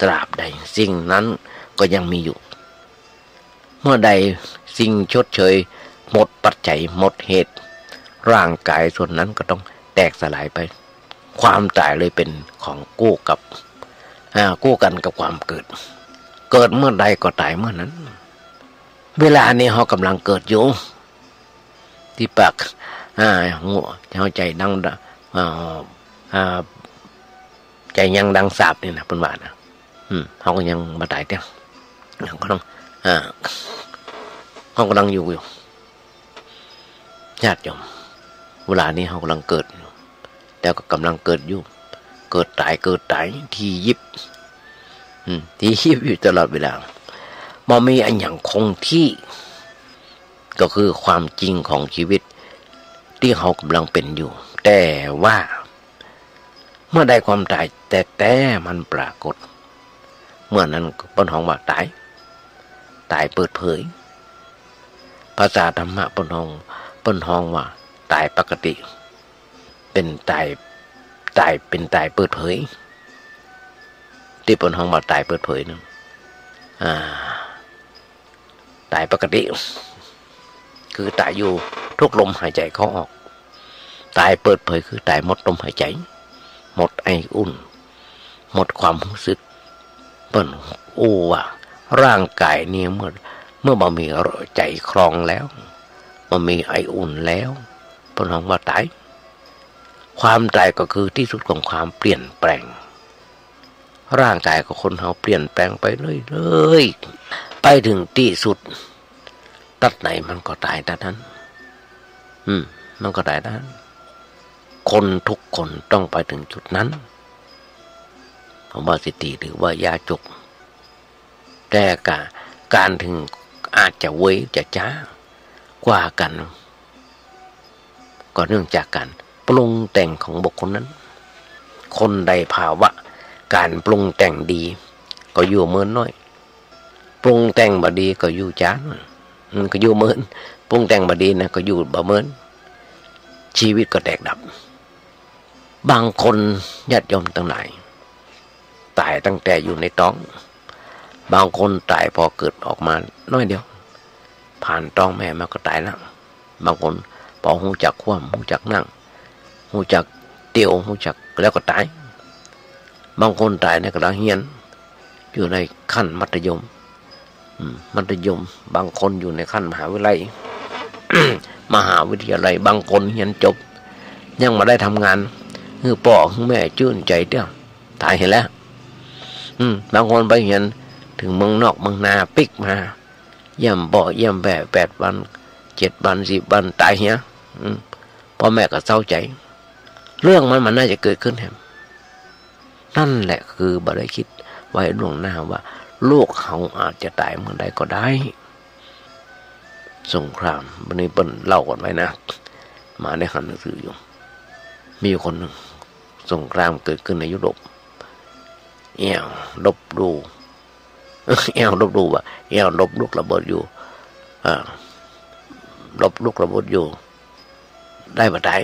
S3: ตราบใดสิ่งนั้นก็ยังมีอยู่เมื่อใดสิ่งชดเชยหมดปัจจัยหมดเหตุร่างกายส่วนนั้นก็ต้องแตกสลายไปความตายเลยเป็นของกู้กันกับความเกิดเมื่อใดก็ตายเมื่อนั้นเวลานี้เขากำลังเกิดอยู่ ที่ปากหัวเข้าใจดังใจยังดังสาบนี่นะเป็นว่านะเขาก็ยังมาตายเตี้ยเขาก็ต้องเขากำลังอยู่ญาติโยมเวลานี้เขากำลังเกิดแต่ก็กำลังเกิดอยู่เกิดตายที่ยิบอยู่ตลอดเวลามันมีอันอย่างคงที่ก็คือความจริงของชีวิตที่เขากำลังเป็นอยู่แต่ว่าเมื่อได้ความตายแต่มันปรากฏเมื่อนั้นปนห้องว่าตายเปิดเผยภาษาธรรมะปนห้องว่าตายปกติเป็นตายเป็นตายเปิดเผยที่ปนห้องว่าตายเปิดเผยนั้นตายปกติคือตายอยู่ทุกลมหายใจเข้าออกตายเปิดเผยคือตายหมดลมหายใจหมดไออุ่นหมดความรู้สึกเปิ้นว่าร่างกายนี้เมื่อบ่มีใจคลองแล้วบ่มีไออุ่นแล้วเปิ้นว่าตายความตายก็คือที่สุดของความเปลี่ยนแปลงร่างกายของคนเราเปลี่ยนแปลงไปเรื่อยๆไปถึงที่สุดตัดไหนมันก็ตายตัดนั้นมันก็ตายนั้นคนทุกคนต้องไปถึงจุดนั้นว่าสิติหรือว่ายาจกแต่การถึงอาจจะเว้ยจะช้ากว่ากันก็เนื่องจากการปรุงแต่งของบุคคลนั้นคนใดภาวะการปรุงแต่งดีก็อยู่เมินน้อยปรุงแต่งบ่ดีก็อยู่ช้าก็อยู่เมินปรุงแต่งบ่ดีนะก็อยู่บ่เมินชีวิตก็แตกดับบางคนญาติโยมทั้งหลายตายตั้งแต่อยู่ในท้องบางคนตายพอเกิดออกมาน้อยเดียวผ่านท้องแม่มาก็ตายแล้วบางคนพอหูจักคว่ำหูจักนั่งหูจักเตียวหูจักแล้วก็ตายบางคนตายในกระดังเฮียนอยู่ในขั้นมัธยมบางคนอยู่ในขั้นมหาวิทยาลัย มหาวิทยาลัยบางคนเรียนจบยังมาได้ทำงานคือพ่อคือแม่ชื่นใจเด้อตายเห็นแล้วบางคนไปเรียนถึงเมืองนอกเมืองนาปิกมาเยี่ยมบ่เยี่ยมแบบ8 วัน 7 วัน 10 วันตายเหี้ยพ่อแม่ก็เศร้าใจเรื่องมันน่าจะเกิดขึ้นแฮมนั่นแหละคือบ่ได้คิดไว้ล่วงหน้าว่าลูกเขาอาจจะตายเมื่อใดก็ได้สงครามวันนี้เปิ้นเล่ากันไว้นะมาได้หันหนังสืออยู่มีคนหนึ่งสงครามเกิดขึ้นในยุโรปลบดูว่าลบลูกระเบิดอยู่ลบลูกระเบิดอยู่ได้บ่ได้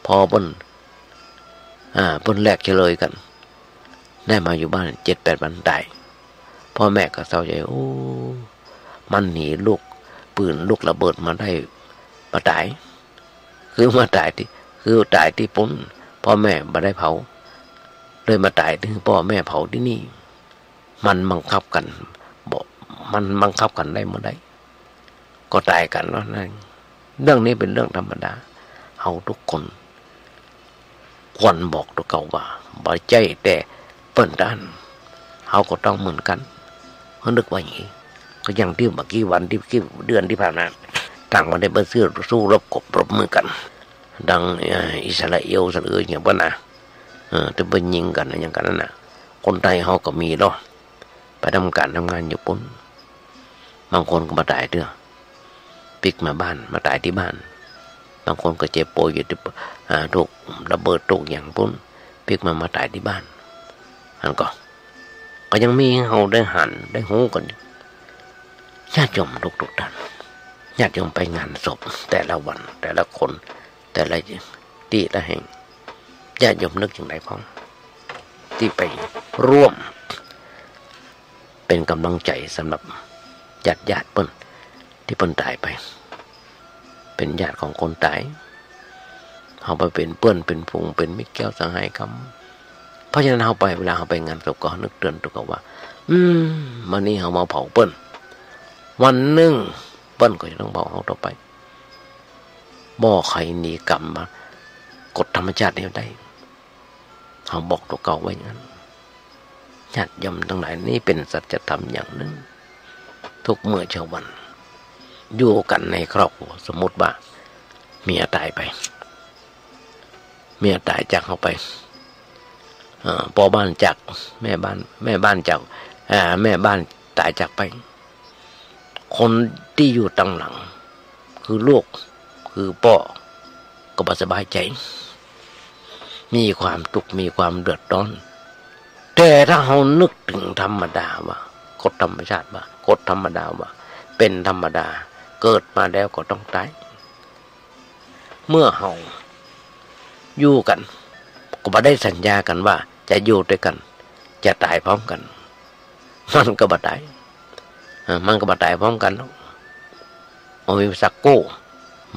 S3: พอเปิ้นแลกเฉลยกันได้มาอยู่บ้าน 7-8 วันตายพ่อแม่ก็เศร้าใจโอ้มันหนีลูกปืนลูกระเบิดมาได้มาตายคือมาตายที่ปุ้นพ่อแม่มาได้เผาเลยมาตายที่พ่อแม่เผาที่นี่มันบังคับกันบอกมันบังคับกันได้เมื่อใดก็ตายกันแล้วนั่นเรื่องนี้เป็นเรื่องธรรมดาเอาทุกคนควรบอกตัวเก่าว่าบ่ใจแต่เปิ้นด้านเขาก็ต้องเหมือนกันเขานึกว่าอย่างนี้ก็อย่างที่เมื่อกี้วันที่เดือนที่ผ่านมาต่างประเทศมาสู้รบกบรบมือกันดังอิสราเอลสักอย่างบ้านะจะไปยิงกันอย่างกันนั่นนะคนไทยเขาก็มีเนาะไปทำงานอยู่ปุ่นบางคนก็มาตายเด้อปิกมาบ้านมาตายที่บ้านบางคนก็เจ็บป่วยอยู่ที่ถูกระเบิดตกอย่างปุ่นปิกมาตายที่บ้านอันก็ยังมีเขาได้หันได้หูกันญาติโยมทุกท่านญาติโยมไปงานศพแต่ละวันแต่ละคนแต่ละที่ละแห่งญาติโยมนึกอย่างไรพ้องที่ไปร่วมเป็นกำลังใจสำหรับญาติเปิ้นที่เปิ้นตายไปเป็นญาติของคนตายเขาไปเป็นเปิ้นเป็นพุงเป็นมิตรแก้วสังหายคำเพราะฉะนั้นเขาไปเวลาเขาไปงานศพก็นึกเตือนตัวเขาว่าวันนี้เขามาเผาเปิ้นวันหนึ่งเปิ้นก็จะต้องเผาเขาต่อไป บ่ใครหนีกรรมมากฎธรรมชาตินี้ได้เขาบอกตัวเก่าไว้อย่างนั้นญาติโยมทั้งหลายนี่เป็นสัจธรรมอย่างหนึ่งทุกเมื่อเช้าวันอยู่กันในครอบครัวสมมติว่าเมียตายไปเมียตายจากเขาไปพ่อบ้านจากแม่บ้านจากแม่บ้านตายจากไปคนที่อยู่ตั้งหลังคือลูกคือพ่อก็บ่สบายใจมีความทุกข์มีความเดือดร้อนแต่ถ้าเรานึกถึงธรรมดาว่ากฎธรรมชาติว่ากฎธรรมดาว่าเป็นธรรมดาเกิดมาแล้วก็ต้องตายเมื่อเราอยู่กันก็บ่ได้สัญญากันว่าจะอยู่ด้วยกันจะตายพร้อมกันมันก็บ่ตายพร้อมกันมันมีสักโก้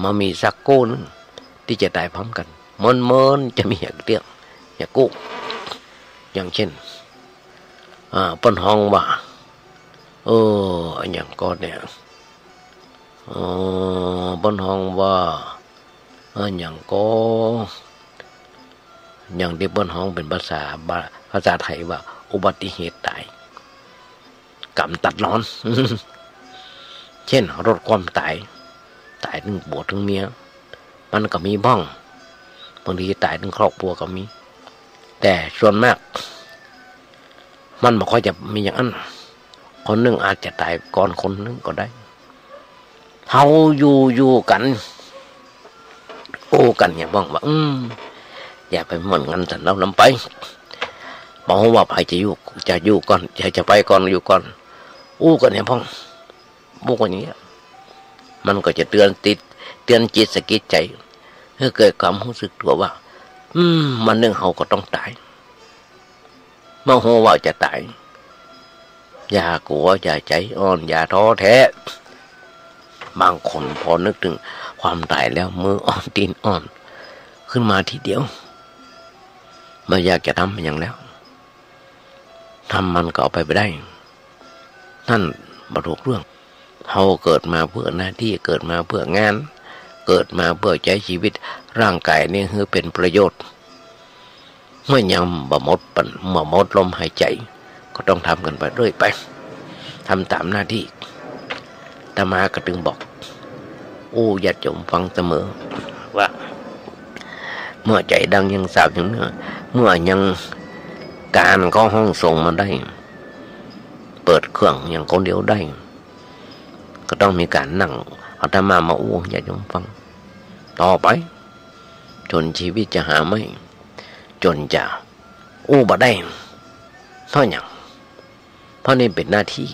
S3: มามีสักโก้นึงที่จะตายพร้อมกันมันจะมีอย่างเดียวอย่างกู้อย่างเช่นปนห้องว่าอย่างก็เนี่ยปนห้องว่าอย่างก็อย่างที่ปนห้องเป็นภาษาไทยว่าอุบัติเหตุตายกรรมตัดร้อน เช่นรถความตายทั้งผัวทั้งเมียมันก็มีบ้องบางทีตายทั้งครอบครัวก็มีแต่ส่วนมากมันไม่ค่อยจะมีอย่างนั้นคนหนึ่งอาจจะตายก่อนคนหนึ่งก็ได้เฮาอยู่กันโอ้กันอย่างบ้างว่าอย่าไปเหมือนกันสันเราลำไปบอกว่าไปจะอยู่ก่อนจะไปก่อนอยู่ก่อนกันเนี่ยพ่องกันอย่างเงี้ยมันก็จะเตือนจิตสะกิดใจให้เกิดความรู้สึกตัวว่ามันหนึ่งเขาก็ต้องตายเมื่อหัวว่าจะตายอย่ากลัวอย่าใจอ่อนอย่าท้อแท้บางคนพอนึกถึงความตายแล้วมืออ่อนตีนอ่อนขึ้นมาทีเดียวไม่อยากจะทำมันอย่างแล้วทำมันก็เอาไปไม่ได้นั่นบรรลุเรื่องเราเกิดมาเพื่อหน้าที่เกิดมาเพื่องานเกิดมาเพื่อใช้ชีวิตร่างกายนี่คือเป็นประโยชน์เมื่อยำบ่หมดลมหายใจก็ต้องทำกันไปเรื่อยไปทำตามหน้าที่ธรรมะก็ถึงบอกญาติโยมฟังเสมอว่าเมื่อใจดังยังสาบอย่างเนื้อเมื่อยังการก็ห้องส่งมาได้เปิดเครื่องอย่างคนเดียวได้ก็ต้องมีการนั่งเอาธรรมะมาอ้วงญาติโยมฟังต่อไปจนชีวิตจะหาไม่จนจะบ่ได้เพราะอย่างเพราะนี่เป็นหน้าที่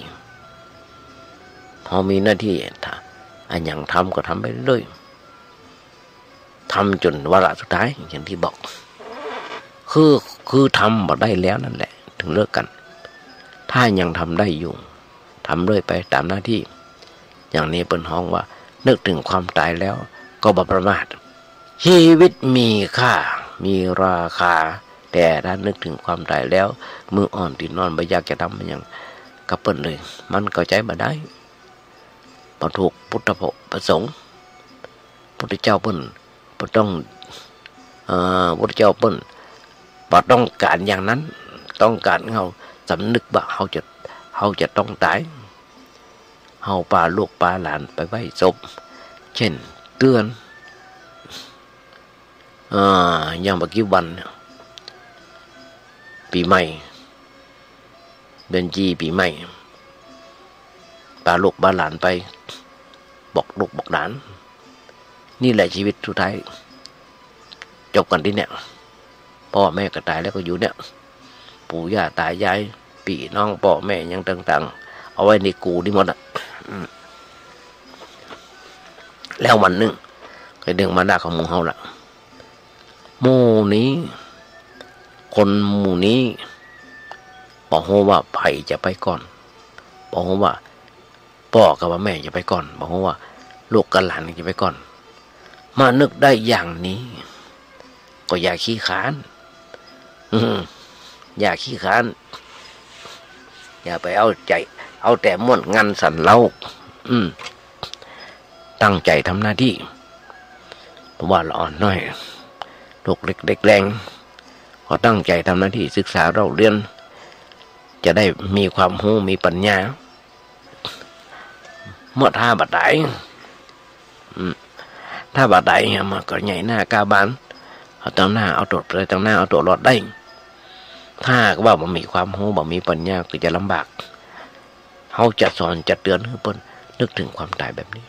S3: พอมีหน้าที่อันอย่างทำก็ทำไปเรื่อยทำจนวาระสุดท้ายอย่างที่บอกคือทำบ่ได้แล้วนั่นแหละถึงเลิกกันถ้ายังทำได้อยู่ทำเรื่อยไปตามหน้าที่อย่างนี้เป็นห้องว่านึกถึงความตายแล้วก็บ่ประมาทชีวิตมีค่ามีราคาแต่ถ้านึกถึงความตายแล้วมืออ่อนตีนนอนไม่อยากจะทำมันอย่างกระเปิ้นเลยมันก็ใจบ่ได้พอถูกพุทธประสงค์พุทธเจ้าเปิ้นบ่ต้องพุทธเจ้าเปิ้นบ่ต้องการอย่างนั้นต้องการเขาสำนึกว่าเขาจะต้องตายเฮาพาลูกพาหลานไปไว้ศพเช่นเตือนอย่างเมื่อกี้วันปีใหม่เดือนจีปีใหม่พาลูกพาหลานไปบอกลูกบอกหลานนี่แหละชีวิตสุดท้ายจบกันที่เนี่ยพ่อแม่ก็ตายแล้วก็อยู่เนี่ยปู่ย่าตายายพี่น้องพ่อแม่ยังต่างๆเอาไว้ในกูนี่หมดแล้ววันหนึ่งก็เรื่องมาด่าของหมู่เฮาละหมู่นี้คนหมู่นี้บอกว่าไผ่จะไปก่อนบอกว่าพ่อกับว่าแม่จะไปก่อนบอกว่าลูกกับหลานจะไปก่อนมานึกได้อย่างนี้ก็อย่าขี้ค้านอย่าขี้ค้านอย่าไปเอาใจเอาแต่ม่วนงันสั่นเล่าตั้งใจทำหน้าที่ เพราะว่าเราอ่อนน้อยลูกเล็กแรงก็ตั้งใจทำหน้าที่ศึกษาเราเรียนจะได้มีความรู้มีปัญญาเมื่อท่าบัดไดถ้าบัดไดมันก็ใหญ่หน้ากาบานเอาตั้งหน้าเอาตัวไปตั้งหน้าเอาตัวรอดได้ถ้าว่ามันมีความรู้บ่มีปัญญาก็จะลำบากเขาจะสอนจะเตือนให้เพิ่นนึกถึงความตายแบบนี้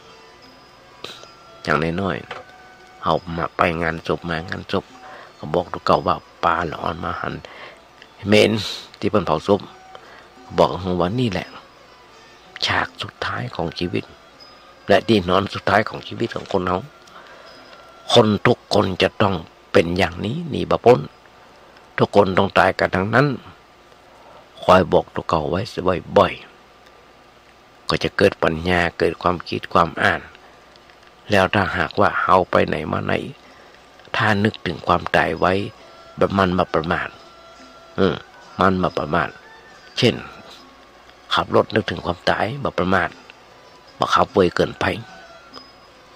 S3: อย่างน้อยๆเอามาไปงานศพมางานศพก็บอกตัวเก่าว่าปลาหลอนมาหันเมนที่เพิ่นเผาศพบอกว่านี่แหละฉากสุดท้ายของชีวิตและที่นอนสุดท้ายของชีวิตของคนเขาคนทุกคนจะต้องเป็นอย่างนี้นี่บ่พ้นทุกคนต้องตายกันทั้งนั้นคอยบอกตัวเก่าไว้บ่อยๆก็จะเกิดปัญญาเกิดความคิดความอ่านแล้วถ้าหากว่าเอาไปไหนมาไหนถ้านึกถึงความตายไว้แบบมันมาประมาทมันมาประมาทเช่นขับรถนึกถึงความตายมาประมาทมาขับเวเกินไป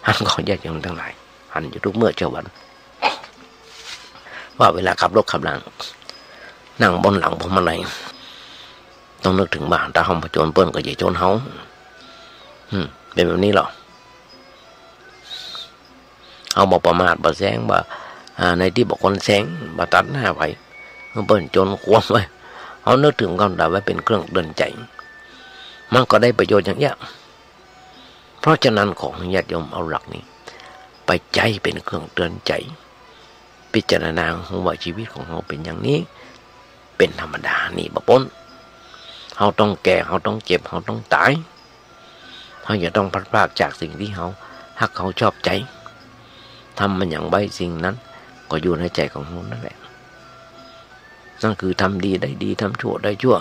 S3: หันขอแยกอย่างทั้งหลายหันอยู่ทุกเมื่อเช้าวันว่าเวลาขับรถขับหลังนั่งบนหลังผมอะไรต้องนึกถึงบ้านถ้าห้องผจญเปิ้นก็อย่าโจนเขาเป็นแบบนี้หรอเอาบอกประมาทบ่แซงบ่ในที่บอกคนแซงบ่ตัดหน้าไว้เปิ้นโจนควงไว้เอานึกถึงความตายไว้เป็นเครื่องเตือนใจมันก็ได้ประโยชน์อย่างเงี้ยเพราะฉะนั้นของญาติโยมเอาหลักนี้ไปใจเป็นเครื่องเตือนใจพิจารณาว่าชีวิตของเราเป็นอย่างนี้เป็นธรรมดานี่บ่พ้นเราต้องแก่เราต้องเจ็บเราต้องตายเราอย่าต้องพลาดพลาดจากสิ่งที่เราฮักเขาชอบใจทำมันอย่างไรสิ่งนั้นก็อยู่ในใจของเรานั่นแหละนั่นคือทำดีได้ดีทำชั่วได้ชั่ว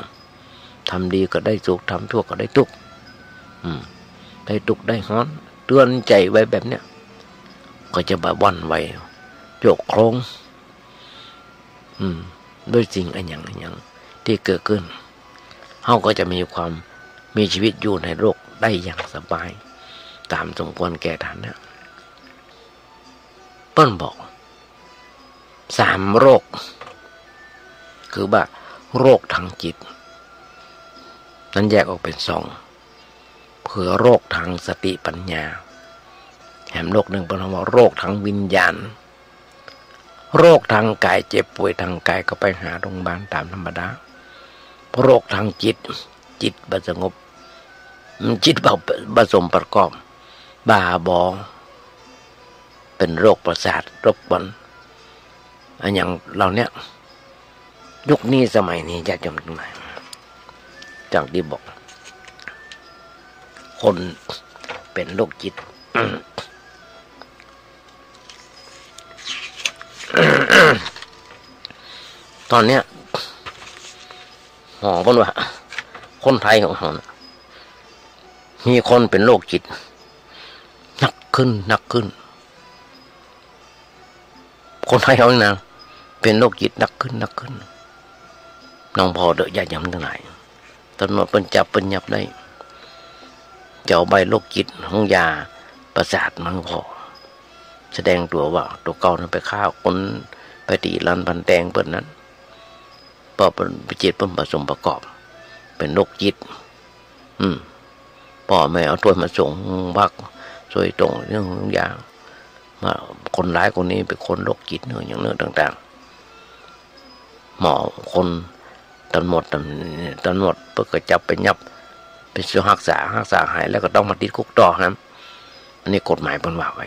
S3: ทำดีก็ได้สุขทำชั่วก็ได้ทุกข์ได้ทุกข์ได้ฮ้อนเตือนใจไว้แบบเนี้ยก็จะบ่วันไหวโยกโครงด้วยสิ่งอันอย่างที่เกิดขึ้นเขาก็จะมีชีวิตอยู่ในโลกได้อย่างสบายตามสมควรแก่ฐานะเปิ้ลบอก3โรคคือว่าโรคทางจิตนั้นแยกออกเป็น2คือโรคทางสติปัญญาแถมโรคหนึ่งเป็นว่าโรคทางวิญญาณโรคทางกายเจ็บป่วยทางกายก็ไปหาโรงพยาบาลตามธรรมดาโรคทางจิตบ่สงบจิตบ่สมประกอบบ้าบอเป็นโรคประสาทรบกวนอันอย่างเราเนี้ยยุคนี้สมัยนี้จะจำตรงไหนจากที่บอกคนเป็นโรคจิตตอนเนี้ยหมอบอกว่าคนไทยของเรามีคนเป็นโรคจิตหนักขึ้นคนไทยเขาเนี่ยเป็นโรคจิตหนักขึ้นน้องพอเดือดยาหยำทั้งหลายตำรวจเป็นจับเป็นยับได้เจ้าใบโรคจิตของยาประสาทมันพอแสดงตัวว่าตัวเก่านั้นไปฆ่าคนไปตีรันพันแตงเปิดนั้นพอเป็นจิตเป็นผสมประกอบเป็นโรคจิตพ่อแม่เอาถ้วยมาส่งวักสวยตรงเรื่องอย่างมาคนร้ายคนนี้เป็นคนโรคจิตเนื้ออย่างเนื้อต่างๆหมอคนตำรวจเพื่อจับไปยับเป็นช่วงรักษาหายแล้วก็ต้องมาติดคุกต่อนะอันนี้กฎหมายเป็นว่าไว้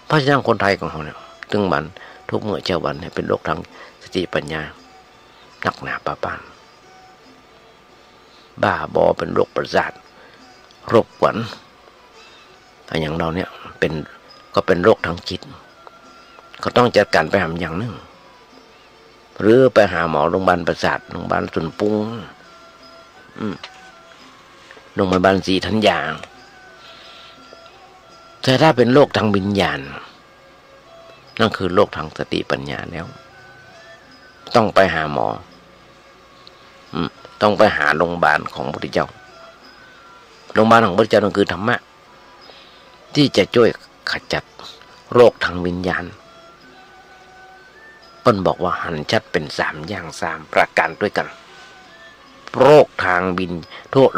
S3: เพราะฉะนั้นคนไทยของเราเนี่ยถึงมันทุกเมื่อเช้าวันเนี่ยเป็นโรคทางสติปัญญาหนักหนาปะปานบ้าบอเป็นโรคประสาทโรคขวัญอย่างเราเนี่ยก็เป็นโรคทางจิตก็ต้องจัดการไปหาอย่างนึงหรือไปหาหมอโรงพยาบาลประสาทโรงพยาบาลสุนปุงโรงพยาบาลศรีธัญญาแต่ถ้าเป็นโรคทางวิญญาณนั่นคือโรคทางสติปัญญาแล้วต้องไปหาหมอต้องไปหาโรงพยาบาลของพระพุทธเจ้าโรงพยาบาลของพระพุทธเจ้านั่นคือธรรมะที่จะช่วยขจัด โรคทางวิญญาณเปิ้นบอกว่าหันชัดเป็น3 อย่าง3 ประการด้วยกันโรคทาง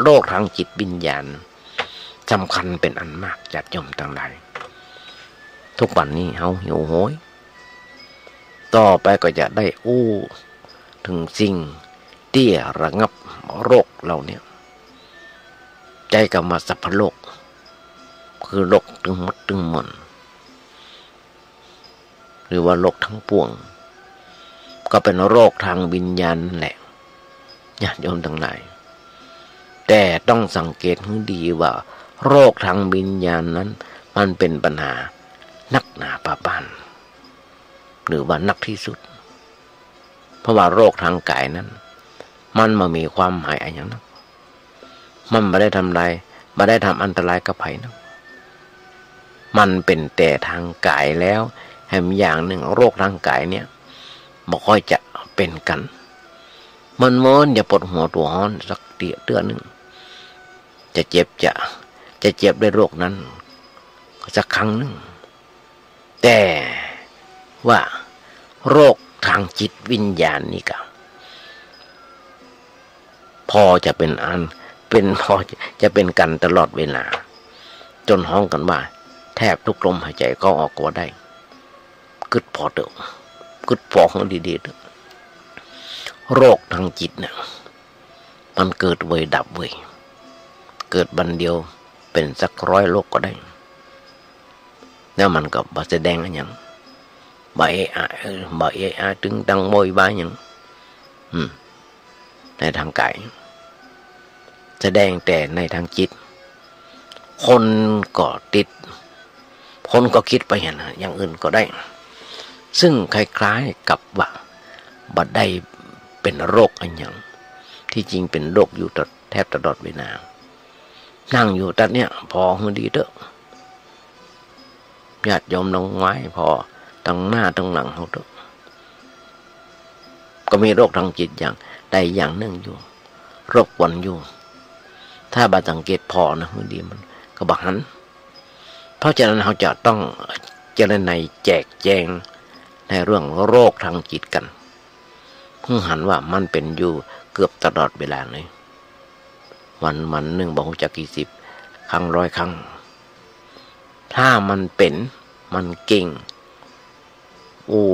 S3: โรคทางจิตวิญญาณสำคัญเป็นอันมากญาติโยมทั้งหลายทุกวันนี้เฮาหิวโหยต่อไปก็จะได้ถึงสิ่งที่ระงับโรคเหล่านี้ใจกับมาสัพพโลกคือโรคตึงมดตึงมนหรือว่าโรคทั้งปวงก็เป็นโรคทางวิญญาณแหละญาติโยมทั้งหลายแต่ต้องสังเกตให้ดีว่าโรคทางวิญญาณนั้นมันเป็นปัญหานักหนาป่าบ้านหรือว่านักที่สุดเพราะว่าโรคทางกายนั้นมันมามีความหมายอะไรอย่างนั้นมันไม่ได้ทำลายไม่ได้ทำอันตรายกับใครนะมันเป็นแต่ทางกายแล้วแถมอย่างหนึ่งโรคทางกายเนี่ยบ่ค่อยจะเป็นกันมันอย่าปวดหัวตัวร้อนสักเดือนหนึ่งจะเจ็บด้วยโรคนั้นสักครั้งหนึ่งแต่ว่าโรคทางจิตวิญญาณนี่ก็พอจะเป็นพอจะเป็นกันตลอดเวลาจนห้องกันว่าแทบทุกลมหายใจก็ออกก็ได้กึดพอเถอะกึดพอของดีๆเถอะโรคทางจิตเนี่ยมันเกิดเวยดับเวยเกิดบันเดียวเป็นสัก100 โรคก็ได้แล้วมันก็บ่แสดงอะไรอย่างบ่ถึงตังโมยบ้าอย่างในทางกายแสดงแต่ในทางจิตคนก็ติดคนก็คิดไปอย่างอื่นก็ได้ซึ่งคล้ายๆกับว่าบ่ได้เป็นโรคอะไรอย่างที่จริงเป็นโรคอยู่แทบตลอดเวลานั่งอยู่ตัดเนี่ยพอให้ดีเถอะญาติโยมน้องไม้พอตั้งหน้าตั้งหลังเขาเถอะก็มีโรคทางจิตอย่างใดอย่างหนึ่งอยู่โรควนอยู่ถ้าบาสังเกตพอนะให้ดีมันก็บักหันเพราะฉะนั้นเราจะต้องเจริญในแจกแจงในเรื่องโรคทางจิตกันเพิ่งหันว่ามันเป็นอยู่เกือบตลอดเวลาเลยวันหนึ่งบอกจะกี่10 ครั้ง100 ครั้งถ้ามันเป็นมันเก่ง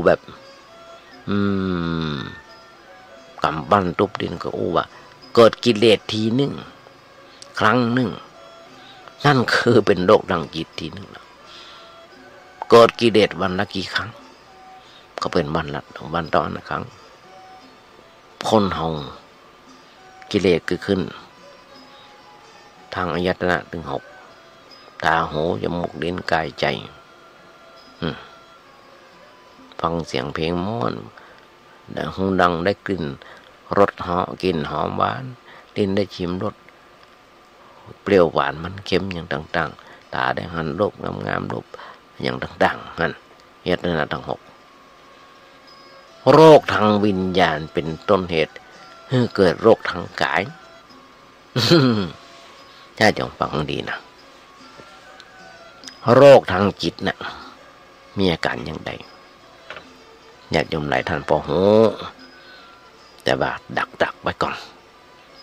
S3: แบบกำปั้นทุบดินก็ว่าเกิดกิเลสทีหนึ่งครั้งหนึ่งนั่นคือเป็นโรคทางจิตทีหนึ่งเกิดกิเลสวันละกี่ครั้งก็เป็นวันต่อครั้งคนเฮากิเลสคือขึ้นทางอายตนะถึง6ตาหูจมูกลิ้นกายใจฟังเสียงเพลงม่วนหูดังได้กลิ่นรสกลิ่นหอมหวานลิ้นได้ชิมรสเปรี้ยวหวานมันเค็มอย่างต่างๆตาได้หันรูปงามๆรูปอย่างต่างๆนั่นเหตุนั้นทั้ง6โรคทางวิญญาณเป็นต้นเหตุให้เกิดโรคทางกายถ้าจงฟังดีนะโรคทางจิตน่ะมีอาการอย่างใดญาติโยมหลายท่านพอหูแต่ว่าดักไว้ก่อน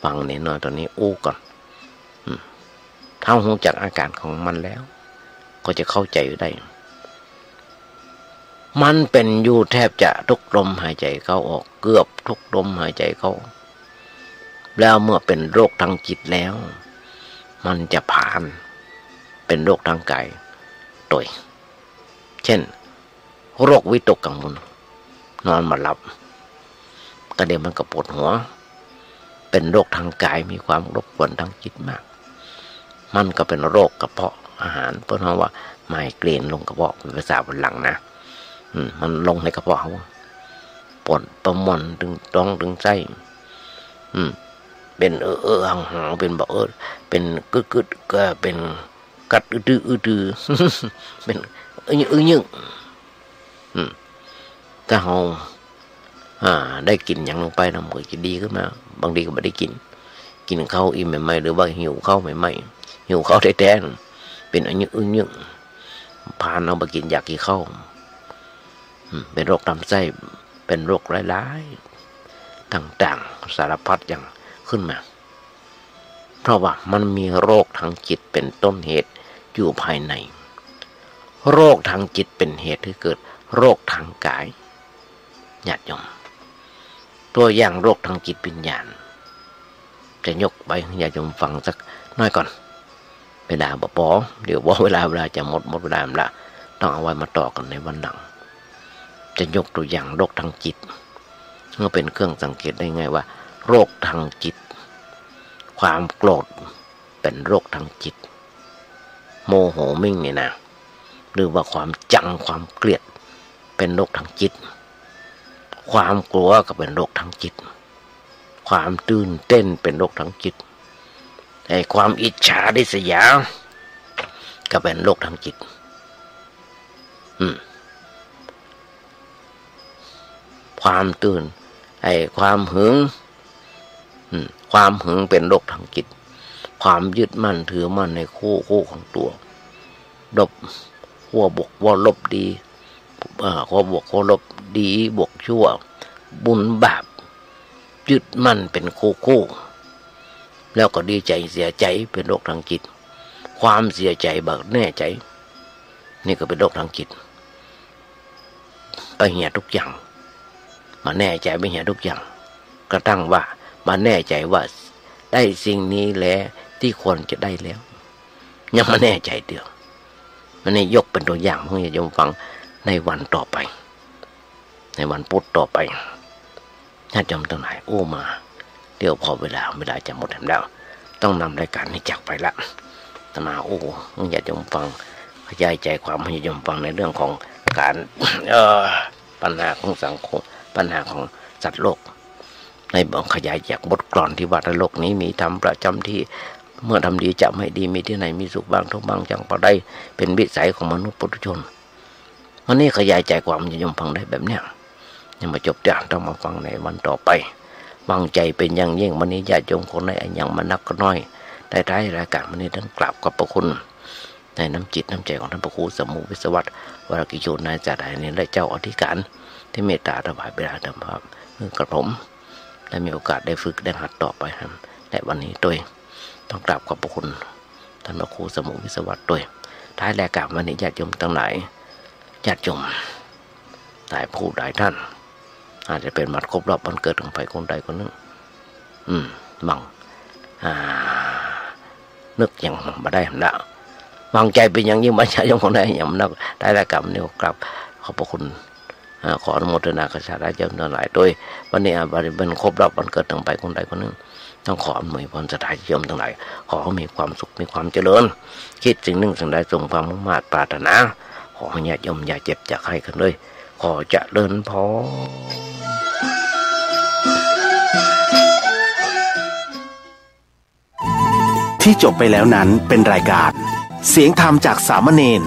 S3: ฟังนิดหน่อยตอนนี้ก่อนถ้าหูจักอาการของมันแล้วก็จะเข้าใจได้มันเป็นอยู่แทบจะทุกลมหายใจเข้าออกเกือบทุกลมหายใจเข้าแล้วเมื่อเป็นโรคทางจิตแล้วมันจะผ่านเป็นโรคทางกายโดยเช่นโรควิตกกังวลนอนไม่หลับก็เดี๋ยวมันก็ปวดหัวเป็นโรคทางกายมีความรบกวนทางจิตมากมันก็เป็นโรคกระเพาะอาหารเพราะว่าไมเกรนลงกระเพาะเป็นภาษาฝรั่งนะมันลงในกระเพาะเขาปวดประมวลถึงท้องถึงไส้เป็นห่างเป็นบอกเป็นกึดก็เป็นกัดดื้อเป็นยึงถ้าเราได้กินอย่างลงไปมันก็จะดีขึ้นมาบางทีก็ไม่ได้กินข้าวอิ่มใหม่ๆหรือว่าหิวข้าวใหม่ๆหิวข้าวแท้ๆเป็นยึง พานเอาไปกินอยากกินข้าวเป็นโรคลำไส้เป็นโรคร้ายๆต่างๆสารพัดอย่างขึ้นมาเพราะว่ามันมีโรคทางจิตเป็นต้นเหตุอยู่ภายในโรคทางจิตเป็นเหตุที่เกิดโรคทางกายญาติโยมตัวอย่างโรคทางจิตวิญญาณจะยกไปญาติโยมฟังสักน้อยก่อนเวลาพอเดี๋ยวว่าเวลาจะหมดเวลาละต้องเอาไว้มาต่อกันในวันหลังจะยกตัวอย่างโรคทางจิตเพื่อเป็นเครื่องสังเกตได้ไงว่าโรคทางจิตความโกรธเป็นโรคทางจิตโมโหมิ่งนี่นะหรือว่าความจังความเกลียดเป็นโรคทางจิตความกลัวก็เป็นโรคทางจิตความตื่นเต้นเป็นโรคทางจิตไอ้ความอิจฉาริษยาก็เป็นโรคทางจิตความตื่นไอ้ความหึงความหึงเป็นโรคทางจิตความยึดมั่นถือมั่นในคู่ของตัวลบหัวบวกว่าลบดีหัวบวกหัวลบดีบวกชั่วบุญบาปยึดมั่นเป็นคู่แล้วก็ดีใจเสียใจเป็นโรคทางจิตความเสียใจแบบแน่ใจนี่ก็เป็นโรคทางจิตไปเหี่ยทุกอย่างมาแน่ใจไปเหี่ยทุกอย่างกระทั่งว่ามาแน่ใจว่าได้สิ่งนี้แล้วที่ควรจะได้แล้วยังไม่แน่ใจเดียวมันนี่ยกเป็นตัวอย่างเพื่อจะยมฟังในวันต่อไปในวันพุธต่อไปญาติโยมทั้งหลายโอ้มาเดี๋ยวพอเวลาจะหมดแล้วต้องนำรายการนี้จากไปละตมาโอ้ญาติโยมฟังขยายใจความให้ญาติโยมฟังในเรื่องของการปัญหาของสังคมปัญหาของสัตว์โลกในบอกขยายจากบทกลอนที่ว่าโลกนี้มีธรรมประจำที่เมื่อทำดีจะไม่ดีมีที่ไหนมีสุขบ้างทุกบ้างจังพอได้เป็นวิสัยของมนุษย์ปุถุชนวันนี้ขยายใจความญาติโยมฟังได้แบบเนี้ยยังมาจบเดี๋ยวต้องมาฟังในวันต่อไปวางใจเป็นอย่างยิ่งวันนี้ญาติโยมคนไหนอย่างมานักก็น้อยได้ท้ายรายการวันนี้ต้องกราบขอบพระคุณในน้ำจิตน้ำใจของท่านพระครูสมุวิศวัตรวรกิจโยนายจ่าได้ในและเจ้าอธิการที่เมตตาถวายเวลาธรรมะกระผมได้มีโอกาสได้ฝึกได้หัดต่อไปครับและวันนี้โดยต้องกราบขอบพระคุณท่านพระครูสมุวิศวัตรโดยท้ายรายการวันนี้ญาติโยมทั้งหลายญาติโยมหลายผู้หลายท่านอาจจะเป็นวันครบรอบวันเกิดของใครคนใดคนหนึ่งบังนึกอย่างมาได้แล้ววางใจเป็นอย่างยิ่งมาใช้ยังคนใดอย่างนักได้รายการนี้กราบขอบพระคุณขออนุโมทนากษัตริย์ได้เจ้าทั้งหลายโดยวันนี้เป็นครบรอบวันเกิดของใครคนใดคนหนึ่งต้องขออำนวยพรสถานโยมทั้งหลายขอให้มีความสุขมีความเจริญคิดสิ่งหนึ่งสิ่งใดทรงความมุ่งมั่นปรารถนาขอให้ญาติโยมอย่าเจ็บอย่าไข้กันเลยขอเจริญพร
S2: ที่จบไปแล้วนั้นเป็นรายการเสียงธรรมจากสามเณร